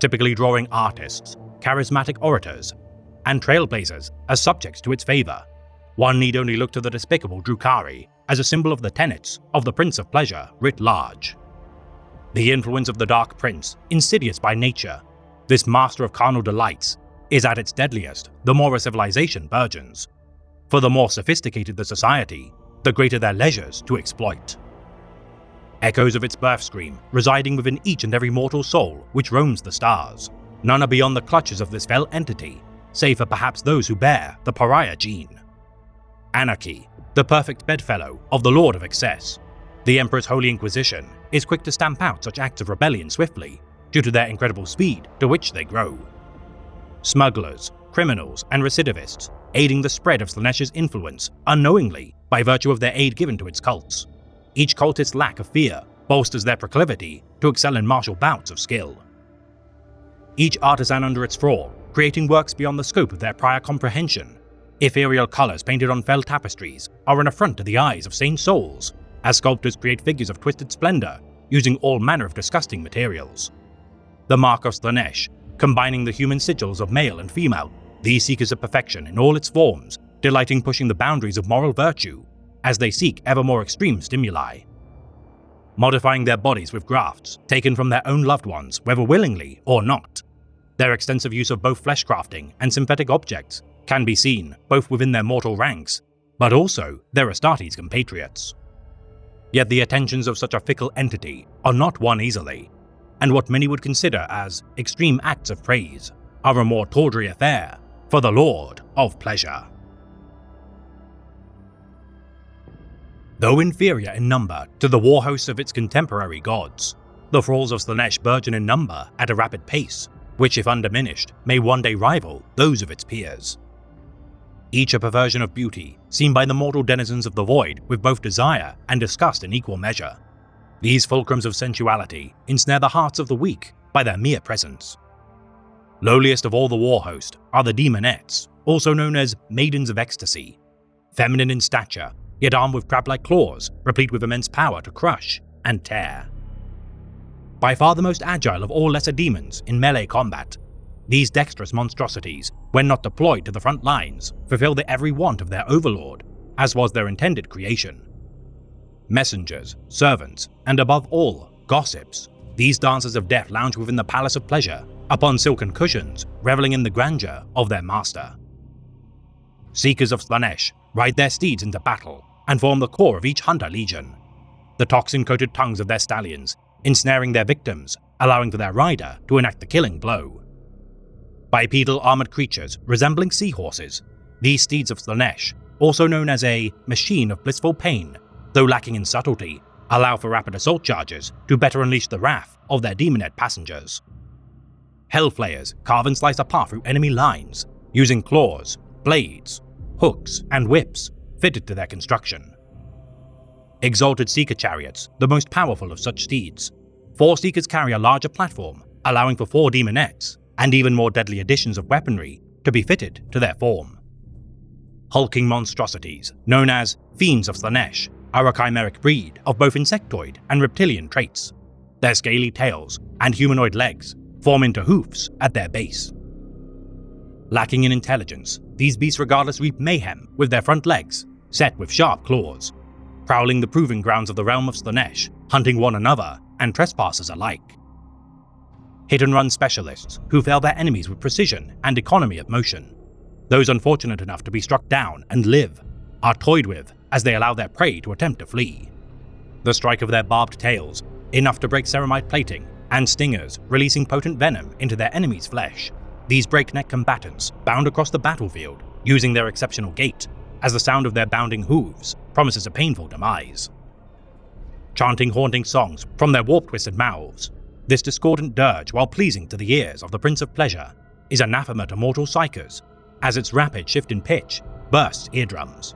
Typically drawing artists, charismatic orators, and trailblazers as subjects to its favor, one need only look to the despicable Drukhari as a symbol of the tenets of the Prince of Pleasure writ large. The influence of the Dark Prince, insidious by nature, this master of carnal delights, is at its deadliest the more a civilization burgeons. for the more sophisticated the society, the greater their leisures to exploit. Echoes of its birth scream residing within each and every mortal soul which roams the stars. None are beyond the clutches of this fell entity, save for perhaps those who bear the pariah gene. Anarchy, the perfect bedfellow of the Lord of Excess, the Emperor's Holy Inquisition, is quick to stamp out such acts of rebellion swiftly, due to their incredible speed to which they grow. Smugglers, criminals, and recidivists, aiding the spread of Slaanesh's influence unknowingly by virtue of their aid given to its cults. Each cultist's lack of fear bolsters their proclivity to excel in martial bouts of skill. Each artisan under its thrall, creating works beyond the scope of their prior comprehension. Ethereal colors painted on fell tapestries are an affront to the eyes of sane souls, as sculptors create figures of twisted splendor using all manner of disgusting materials. The Mark of Slaanesh, combining the human sigils of male and female, these seekers of perfection in all its forms, delighting pushing the boundaries of moral virtue as they seek ever more extreme stimuli. Modifying their bodies with grafts taken from their own loved ones, whether willingly or not. Their extensive use of both flesh crafting and synthetic objects can be seen both within their mortal ranks, but also their Astartes compatriots. Yet the attentions of such a fickle entity are not won easily, and what many would consider as extreme acts of praise are a more tawdry affair for the Lord of Pleasure. Though inferior in number to the war hosts of its contemporary gods, the thralls of Slaanesh burgeon in number at a rapid pace, which if undiminished may one day rival those of its peers. Each a perversion of beauty, seen by the mortal denizens of the void with both desire and disgust in equal measure. These fulcrums of sensuality ensnare the hearts of the weak by their mere presence. Lowliest of all the war host are the demonettes, also known as maidens of ecstasy, feminine in stature, yet armed with crab-like claws, replete with immense power to crush and tear. By far the most agile of all lesser demons in melee combat, these dexterous monstrosities, when not deployed to the front lines, fulfill the every want of their overlord, as was their intended creation. Messengers, servants, and above all, gossips, these dancers of death lounge within the palace of pleasure, upon silken cushions, reveling in the grandeur of their master. Seekers of Slaanesh ride their steeds into battle, and form the core of each hunter legion. The toxin-coated tongues of their stallions, ensnaring their victims, allowing for their rider to enact the killing blow. Bipedal armored creatures resembling seahorses, these steeds of Slaanesh, also known as a machine of blissful pain, though lacking in subtlety, allow for rapid assault charges to better unleash the wrath of their demonette passengers. Hellflayers carve and slice a path through enemy lines, using claws, blades, hooks, and whips fitted to their construction. Exalted Seeker chariots, the most powerful of such steeds. 4 Seekers carry a larger platform, allowing for 4 demonettes, and even more deadly additions of weaponry to be fitted to their form. Hulking monstrosities, known as Fiends of Slaanesh, are a chimeric breed of both insectoid and reptilian traits. Their scaly tails and humanoid legs form into hoofs at their base. Lacking in intelligence, these beasts regardless reap mayhem with their front legs, set with sharp claws, prowling the proving grounds of the realm of Slaanesh, hunting one another and trespassers alike. Hit-and-run specialists who fell their enemies with precision and economy of motion. Those unfortunate enough to be struck down and live are toyed with as they allow their prey to attempt to flee. The strike of their barbed tails, enough to break ceramite plating, and stingers releasing potent venom into their enemy's flesh. These breakneck combatants bound across the battlefield, using their exceptional gait, as the sound of their bounding hooves promises a painful demise. Chanting haunting songs from their warp-twisted mouths, this discordant dirge, while pleasing to the ears of the Prince of Pleasure, is anathema to mortal psychers, as its rapid shift in pitch bursts eardrums.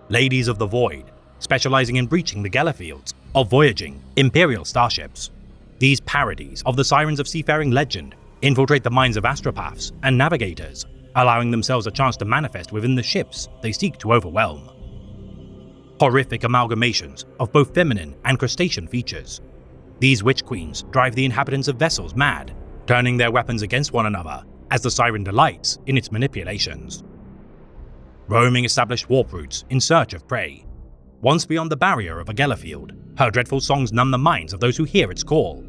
Ladies of the Void, specializing in breaching the Gellerfields of voyaging Imperial starships. These parodies of the sirens of seafaring legend infiltrate the minds of astropaths and navigators, allowing themselves a chance to manifest within the ships they seek to overwhelm. Horrific amalgamations of both feminine and crustacean features. These witch queens drive the inhabitants of vessels mad, turning their weapons against one another as the siren delights in its manipulations. Roaming established warp routes in search of prey. Once beyond the barrier of a Gellerfield, her dreadful songs numb the minds of those who hear its call,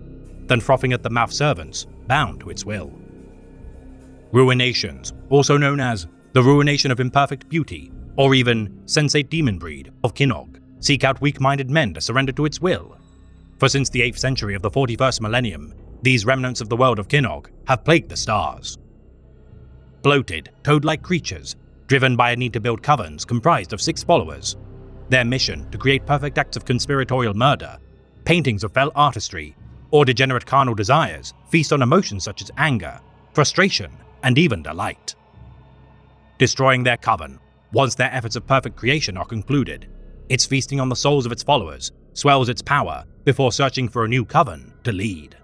then frothing at the mouth servants bound to its will. Ruinations, also known as the ruination of imperfect beauty, or even sensate demon breed of Kinnog seek out weak-minded men to surrender to its will. For since the 8th century of the 41st millennium, these remnants of the world of Kinnog have plagued the stars. Bloated, toad-like creatures, driven by a need to build coverns comprised of 6 followers. Their mission to create perfect acts of conspiratorial murder, paintings of fell artistry, or degenerate carnal desires feast on emotions such as anger, frustration, and even delight. Destroying their coven, once their efforts of perfect creation are concluded, its feasting on the souls of its followers swells its power before searching for a new coven to lead.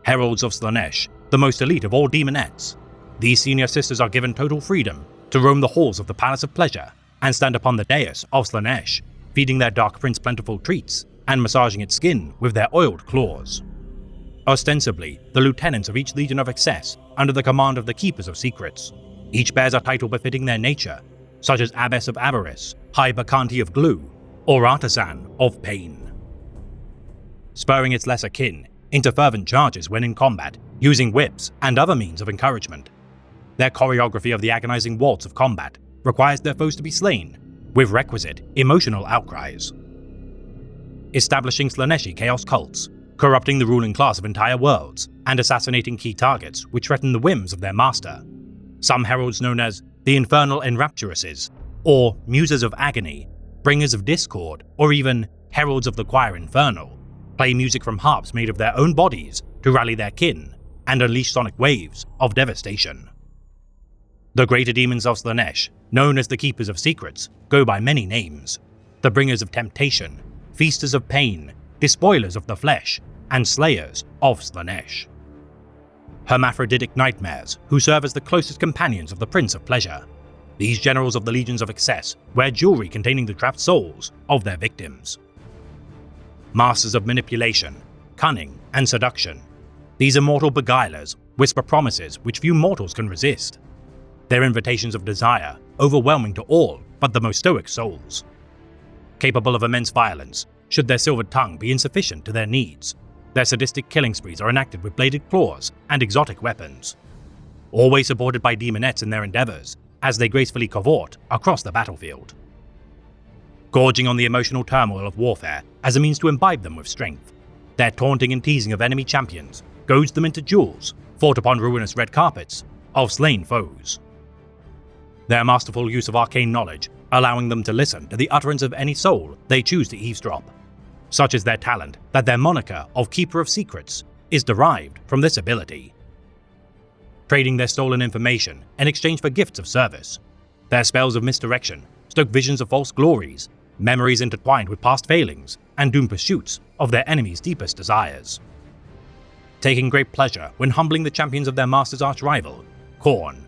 Heralds of Slaanesh, the most elite of all demonettes, these senior sisters are given total freedom to roam the halls of the Palace of Pleasure and stand upon the dais of Slaanesh, feeding their Dark Prince plentiful treats and massaging its skin with their oiled claws. Ostensibly, the lieutenants of each Legion of Excess under the command of the Keepers of Secrets. Each bears a title befitting their nature, such as Abbess of Avarice, High Bacanti of Glue, or Artisan of Pain. Spurring its lesser kin into fervent charges when in combat, using whips and other means of encouragement. Their choreography of the agonizing waltz of combat requires their foes to be slain, with requisite emotional outcries. Establishing Slaaneshi chaos cults, corrupting the ruling class of entire worlds, and assassinating key targets which threaten the whims of their master. Some heralds known as the Infernal Enrapturouses, or Muses of Agony, Bringers of Discord, or even Heralds of the Choir Infernal, play music from harps made of their own bodies to rally their kin and unleash sonic waves of devastation. The greater demons of Slaanesh, known as the Keepers of Secrets, go by many names: the Bringers of Temptation, Feasters of Pain, Despoilers of the Flesh, and Slayers of Slaanesh. Hermaphroditic nightmares, who serve as the closest companions of the Prince of Pleasure. These generals of the Legions of Excess wear jewelry containing the trapped souls of their victims. Masters of manipulation, cunning, and seduction. These immortal beguilers whisper promises which few mortals can resist. Their invitations of desire, overwhelming to all but the most stoic souls. Capable of immense violence, should their silvered tongue be insufficient to their needs. Their sadistic killing sprees are enacted with bladed claws and exotic weapons. Always supported by demonettes in their endeavors, as they gracefully cavort across the battlefield. Gorging on the emotional turmoil of warfare as a means to imbibe them with strength, their taunting and teasing of enemy champions goads them into duels fought upon ruinous red carpets of slain foes. Their masterful use of arcane knowledge, allowing them to listen to the utterance of any soul they choose to eavesdrop. Such is their talent that their moniker of Keeper of Secrets is derived from this ability. Trading their stolen information in exchange for gifts of service, their spells of misdirection stoke visions of false glories, memories intertwined with past failings, and doomed pursuits of their enemies' deepest desires. Taking great pleasure when humbling the champions of their master's arch-rival, Khorne.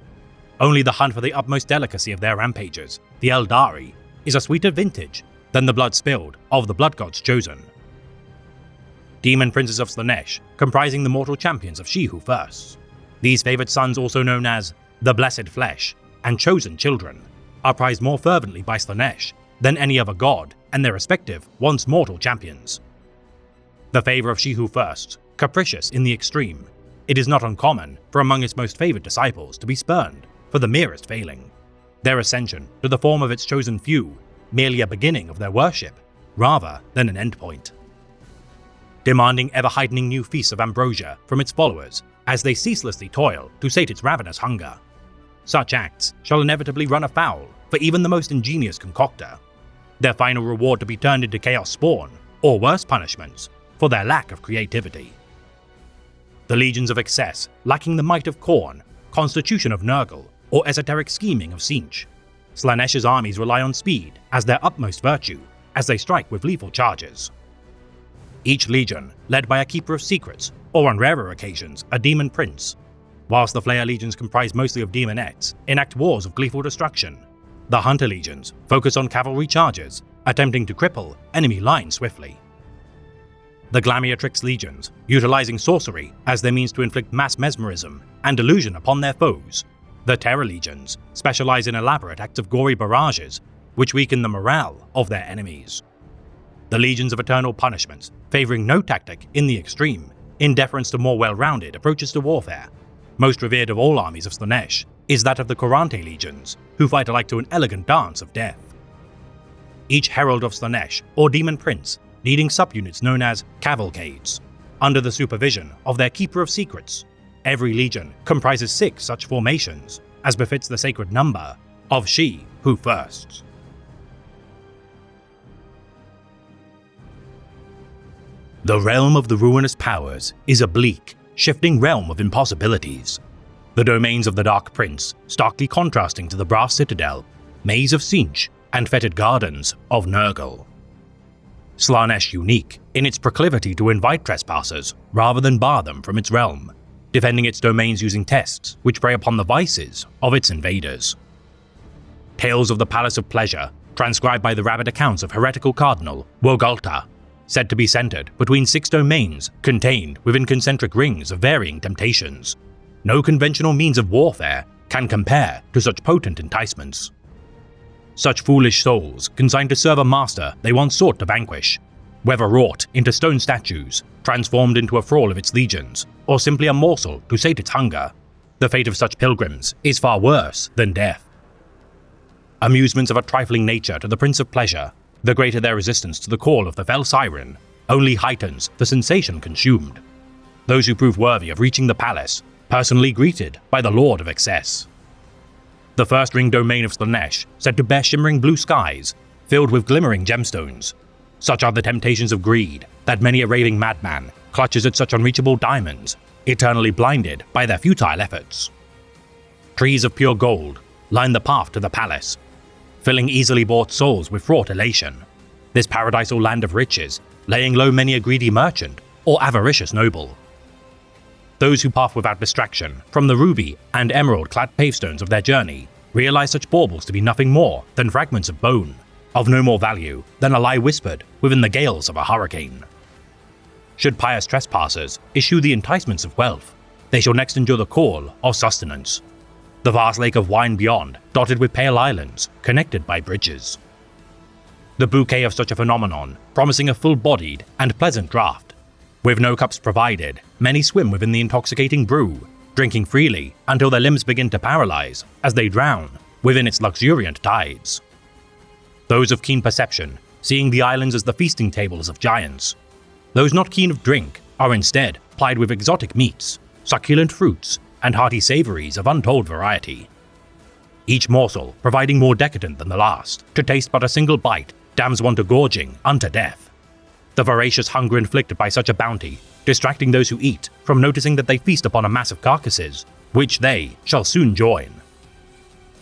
Only the hunt for the utmost delicacy of their rampages, the Eldari, is a sweeter vintage than the blood spilled of the blood gods chosen. Demon princes of Slaanesh, comprising the mortal champions of She Who Firsts. These favored sons, also known as the Blessed Flesh and Chosen Children, are prized more fervently by Slaanesh than any other god and their respective once mortal champions. The favor of She Who Firsts, capricious in the extreme, it is not uncommon for among its most favored disciples to be spurned for the merest failing. Their ascension to the form of its chosen few merely a beginning of their worship, rather than an endpoint. Demanding ever-heightening new feasts of ambrosia from its followers as they ceaselessly toil to sate its ravenous hunger. Such acts shall inevitably run afoul for even the most ingenious concoctor, their final reward to be turned into chaos spawn, or worse punishments, for their lack of creativity. The Legions of Excess, lacking the might of Khorne, constitution of Nurgle, or esoteric scheming of Tzeentch. Slaanesh's armies rely on speed as their utmost virtue, as they strike with lethal charges. Each legion led by a Keeper of Secrets, or on rarer occasions, a Demon Prince. Whilst the Flayer legions comprise mostly of demonettes, enact wars of gleeful destruction. The Hunter legions focus on cavalry charges, attempting to cripple enemy lines swiftly. The Glamiatrix legions, utilizing sorcery as their means to inflict mass mesmerism and delusion upon their foes. The Terror legions specialize in elaborate acts of gory barrages, which weaken the morale of their enemies. The legions of Eternal Punishments, favoring no tactic in the extreme, in deference to more well-rounded approaches to warfare. Most revered of all armies of Slaanesh, is that of the Corante legions, who fight alike to an elegant dance of death. Each herald of Slaanesh, or demon prince, leading subunits known as cavalcades, under the supervision of their keeper of secrets. Every legion comprises 6 such formations, as befits the sacred number of She Who Firsts. The realm of the ruinous powers is a bleak, shifting realm of impossibilities. The domains of the Dark Prince starkly contrasting to the Brass Citadel, Maze of Tzeentch, and fetid gardens of Nurgle. Slaanesh unique in its proclivity to invite trespassers rather than bar them from its realm, defending its domains using tests which prey upon the vices of its invaders. Tales of the Palace of Pleasure, transcribed by the rabid accounts of heretical Cardinal Wogulta, said to be centered between 6 domains contained within concentric rings of varying temptations. No conventional means of warfare can compare to such potent enticements. Such foolish souls consigned to serve a master they once sought to vanquish, whether wrought into stone statues, transformed into a thrall of its legions, or simply a morsel to sate its hunger, the fate of such pilgrims is far worse than death. Amusements of a trifling nature to the Prince of Pleasure, the greater their resistance to the call of the fell siren, only heightens the sensation consumed. Those who prove worthy of reaching the palace, personally greeted by the Lord of Excess. The first ring domain of Slaanesh, said to bear shimmering blue skies, filled with glimmering gemstones. Such are the temptations of greed, that many a raving madman clutches at such unreachable diamonds, eternally blinded by their futile efforts. Trees of pure gold line the path to the palace, filling easily bought souls with fraught elation. This paradisal land of riches, laying low many a greedy merchant or avaricious noble. Those who pass without distraction from the ruby and emerald-clad pavestones of their journey realize such baubles to be nothing more than fragments of bone, of no more value than a lie whispered within the gales of a hurricane. Should pious trespassers issue the enticements of wealth, they shall next endure the call of sustenance. The vast lake of wine beyond, dotted with pale islands, connected by bridges. The bouquet of such a phenomenon, promising a full-bodied and pleasant draught. With no cups provided, many swim within the intoxicating brew, drinking freely until their limbs begin to paralyze as they drown within its luxuriant tides. Those of keen perception, seeing the islands as the feasting tables of giants. Those not keen of drink are instead plied with exotic meats, succulent fruits, and hearty savories of untold variety. Each morsel providing more decadent than the last, to taste but a single bite damns one to gorging unto death. The voracious hunger inflicted by such a bounty, distracting those who eat from noticing that they feast upon a mass of carcasses, which they shall soon join.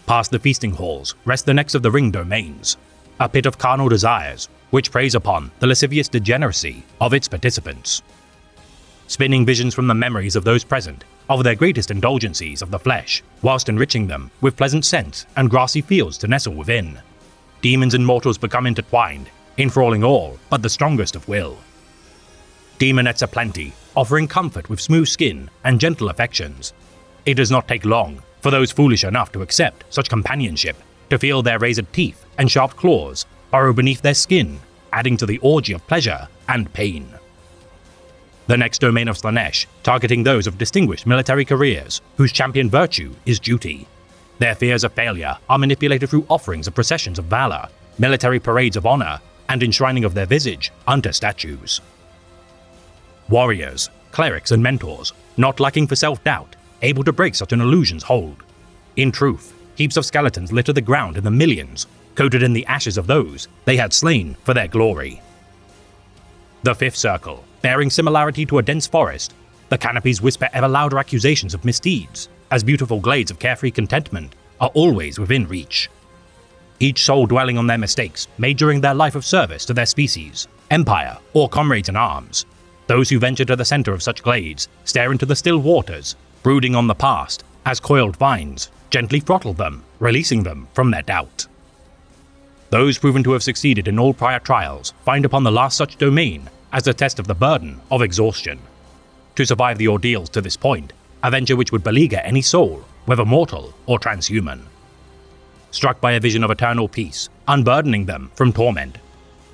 Past the feasting halls rest the necks of the ring domains, a pit of carnal desires, which preys upon the lascivious degeneracy of its participants. Spinning visions from the memories of those present of their greatest indulgencies of the flesh, whilst enriching them with pleasant scents and grassy fields to nestle within. Demons and mortals become intertwined, enthralling all but the strongest of will. Demonettes aplenty, offering comfort with smooth skin and gentle affections. It does not take long for those foolish enough to accept such companionship to feel their razored teeth and sharp claws burrow beneath their skin, adding to the orgy of pleasure and pain. The next domain of Slaanesh, targeting those of distinguished military careers whose champion virtue is duty. Their fears of failure are manipulated through offerings of processions of valor, military parades of honor, and enshrining of their visage unto statues. Warriors, clerics, and mentors, not lacking for self-doubt, able to break such an illusion's hold. In truth, heaps of skeletons litter the ground in the millions, coated in the ashes of those they had slain for their glory. The fifth circle, bearing similarity to a dense forest, the canopies whisper ever louder accusations of misdeeds, as beautiful glades of carefree contentment are always within reach. Each soul dwelling on their mistakes made during their life of service to their species, empire, or comrades in arms. Those who venture to the center of such glades stare into the still waters, brooding on the past, as coiled vines gently throttle them, releasing them from their doubt. Those proven to have succeeded in all prior trials find upon the last such domain as a test of the burden of exhaustion. To survive the ordeals to this point, a venture which would beleaguer any soul, whether mortal or transhuman. Struck by a vision of eternal peace, unburdening them from torment.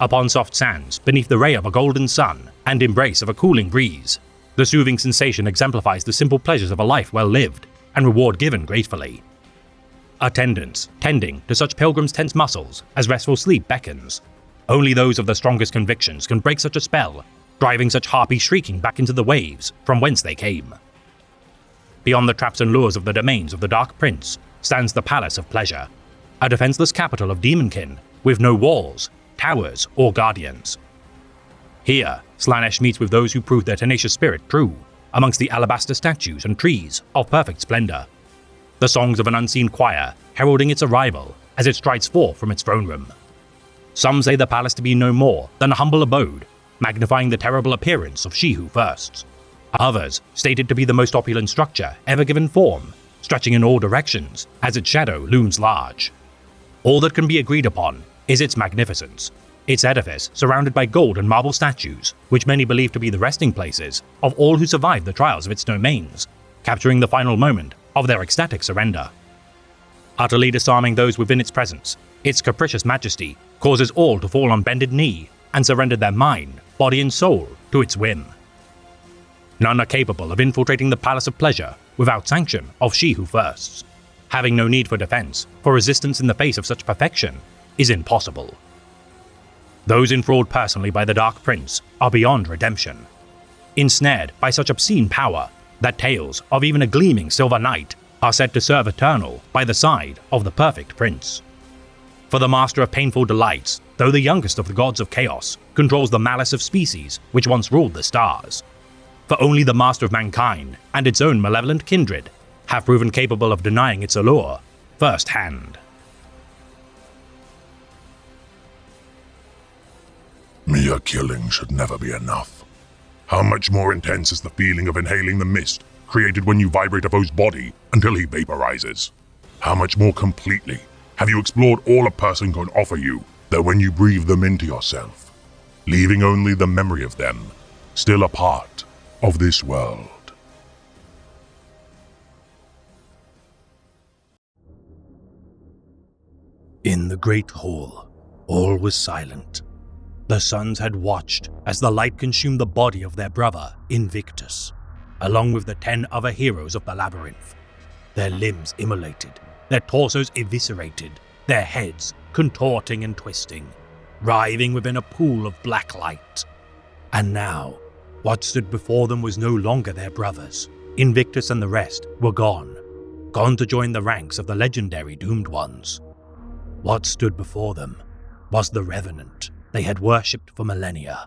Upon soft sands, beneath the ray of a golden sun and embrace of a cooling breeze, the soothing sensation exemplifies the simple pleasures of a life well lived and reward given gratefully. Attendants tending to such pilgrims' tense muscles as restful sleep beckons. Only those of the strongest convictions can break such a spell, driving such harpies shrieking back into the waves from whence they came. Beyond the traps and lures of the domains of the Dark Prince stands the Palace of Pleasure, a defenseless capital of demonkin with no walls, towers, or guardians. Here, Slaanesh meets with those who prove their tenacious spirit true, amongst the alabaster statues and trees of perfect splendor. The songs of an unseen choir heralding its arrival as it strides forth from its throne room. Some say the palace to be no more than a humble abode, magnifying the terrible appearance of She Who Firsts. Others stated to be the most opulent structure ever given form, stretching in all directions as its shadow looms large. All that can be agreed upon is its magnificence, its edifice surrounded by gold and marble statues, which many believe to be the resting places of all who survived the trials of its domains, capturing the final moment of their ecstatic surrender. Utterly disarming those within its presence, its capricious majesty causes all to fall on bended knee and surrender their mind, body and soul to its whim. None are capable of infiltrating the Palace of Pleasure without sanction of She Who Firsts. Having no need for defense, for resistance in the face of such perfection is impossible. Those enthralled personally by the Dark Prince are beyond redemption, ensnared by such obscene power that tales of even a gleaming silver knight are said to serve eternal by the side of the perfect prince. For the master of painful delights, though the youngest of the gods of chaos, controls the malice of species which once ruled the stars. For only the master of mankind and its own malevolent kindred have proven capable of denying its allure first-hand. Mere killing should never be enough. How much more intense is the feeling of inhaling the mist created when you vibrate a foe's body until he vaporizes? How much more completely have you explored all a person can offer you than when you breathe them into yourself, leaving only the memory of them still a part of this world? In the great hall, all was silent. The sons had watched as the light consumed the body of their brother, Invictus, along with the 10 other heroes of the labyrinth. Their limbs immolated, their torsos eviscerated, their heads contorting and twisting, writhing within a pool of black light. And now, what stood before them was no longer their brothers. Invictus and the rest were gone to join the ranks of the legendary Doomed Ones. What stood before them was the Revenant they had worshipped for millennia,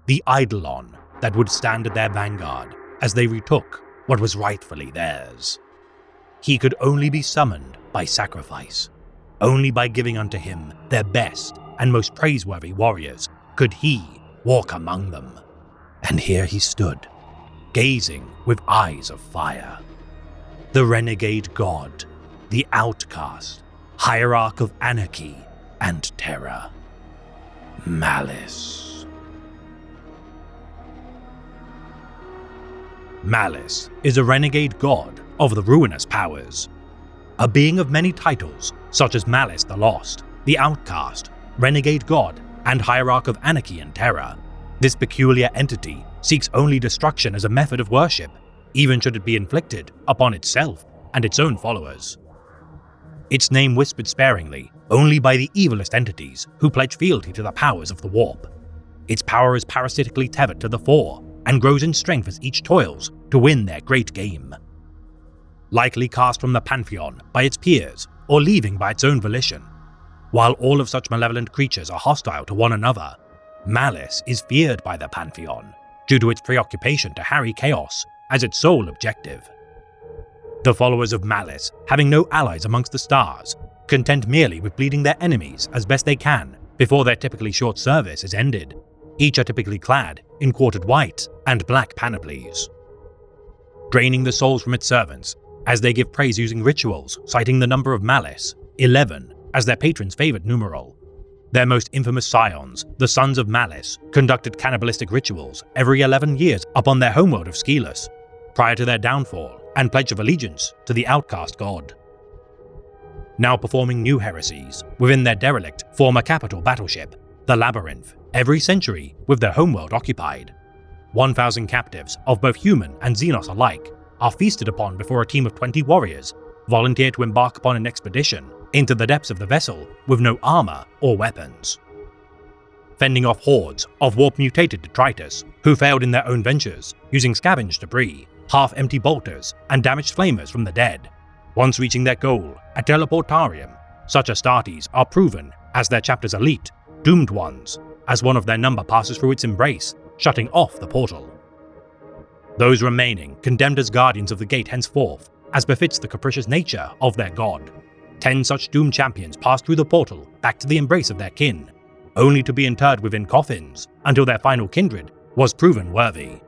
the Eidolon that would stand at their vanguard as they retook what was rightfully theirs. He could only be summoned by sacrifice. Only by giving unto him their best and most praiseworthy warriors could he walk among them. And here he stood, gazing with eyes of fire. The renegade god, the outcast, hierarch of anarchy and terror, Malice. Malice is a renegade god of the Ruinous Powers, a being of many titles such as Malice the Lost, the Outcast, Renegade God, and Hierarch of Anarchy and Terror. This peculiar entity seeks only destruction as a method of worship, even should it be inflicted upon itself and its own followers. Its name whispered sparingly only by the evilest entities who pledge fealty to the powers of the Warp. Its power is parasitically tethered to the Four and grows in strength as each toils to win their great game. Likely cast from the Pantheon by its peers or leaving by its own volition. While all of such malevolent creatures are hostile to one another, Malice is feared by the Pantheon due to its preoccupation to harry chaos as its sole objective. The followers of Malice, having no allies amongst the stars, content merely with bleeding their enemies as best they can before their typically short service is ended. Each are typically clad in quartered white and black panoplies. Draining the souls from its servants as they give praise using rituals citing the number of Malice, 11, as their patron's favorite numeral. Their most infamous scions, the Sons of Malice, conducted cannibalistic rituals every 11 years upon their homeworld of Skelos, prior to their downfall and pledge of allegiance to the outcast god. Now performing new heresies within their derelict former capital battleship, the Labyrinth, every century with their homeworld occupied. 1,000 captives of both human and Xenos alike are feasted upon before a team of 20 warriors volunteer to embark upon an expedition into the depths of the vessel with no armor or weapons. Fending off hordes of warp-mutated detritus who failed in their own ventures using scavenged debris, half-empty bolters, and damaged flamers from the dead. Once reaching their goal at Teleportarium, such Astartes are proven as their chapter's elite, doomed ones, as one of their number passes through its embrace, shutting off the portal. Those remaining condemned as guardians of the gate henceforth, as befits the capricious nature of their god. 10 such doomed champions passed through the portal back to the embrace of their kin, only to be interred within coffins until their final kindred was proven worthy.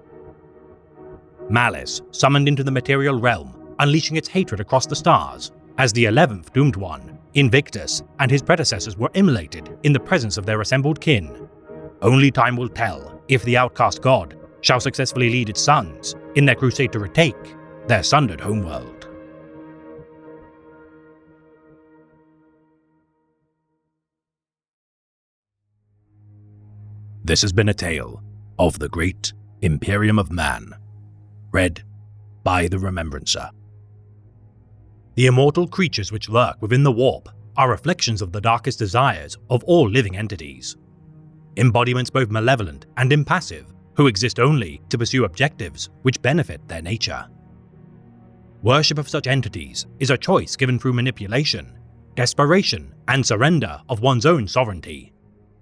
Malice summoned into the material realm, unleashing its hatred across the stars, as the 11th doomed one, Invictus, and his predecessors were immolated in the presence of their assembled kin. Only time will tell if the outcast god shall successfully lead its sons in their crusade to retake their sundered homeworld. This has been a tale of the Great Imperium of Man, read by the Remembrancer. The immortal creatures which lurk within the warp are reflections of the darkest desires of all living entities. Embodiments both malevolent and impassive, who exist only to pursue objectives which benefit their nature. Worship of such entities is a choice given through manipulation, desperation, and surrender of one's own sovereignty.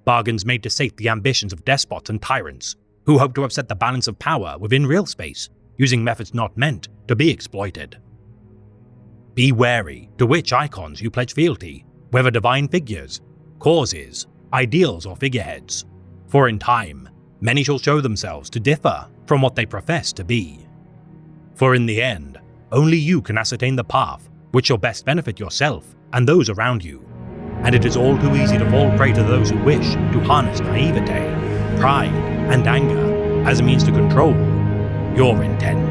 Bargains made to sate the ambitions of despots and tyrants who hope to upset the balance of power within real space using methods not meant to be exploited. Be wary to which icons you pledge fealty, whether divine figures, causes, ideals, or figureheads, for in time, many shall show themselves to differ from what they profess to be. For in the end, only you can ascertain the path which shall best benefit yourself and those around you, and it is all too easy to fall prey to those who wish to harness naivete, pride, and anger as a means to control your intent.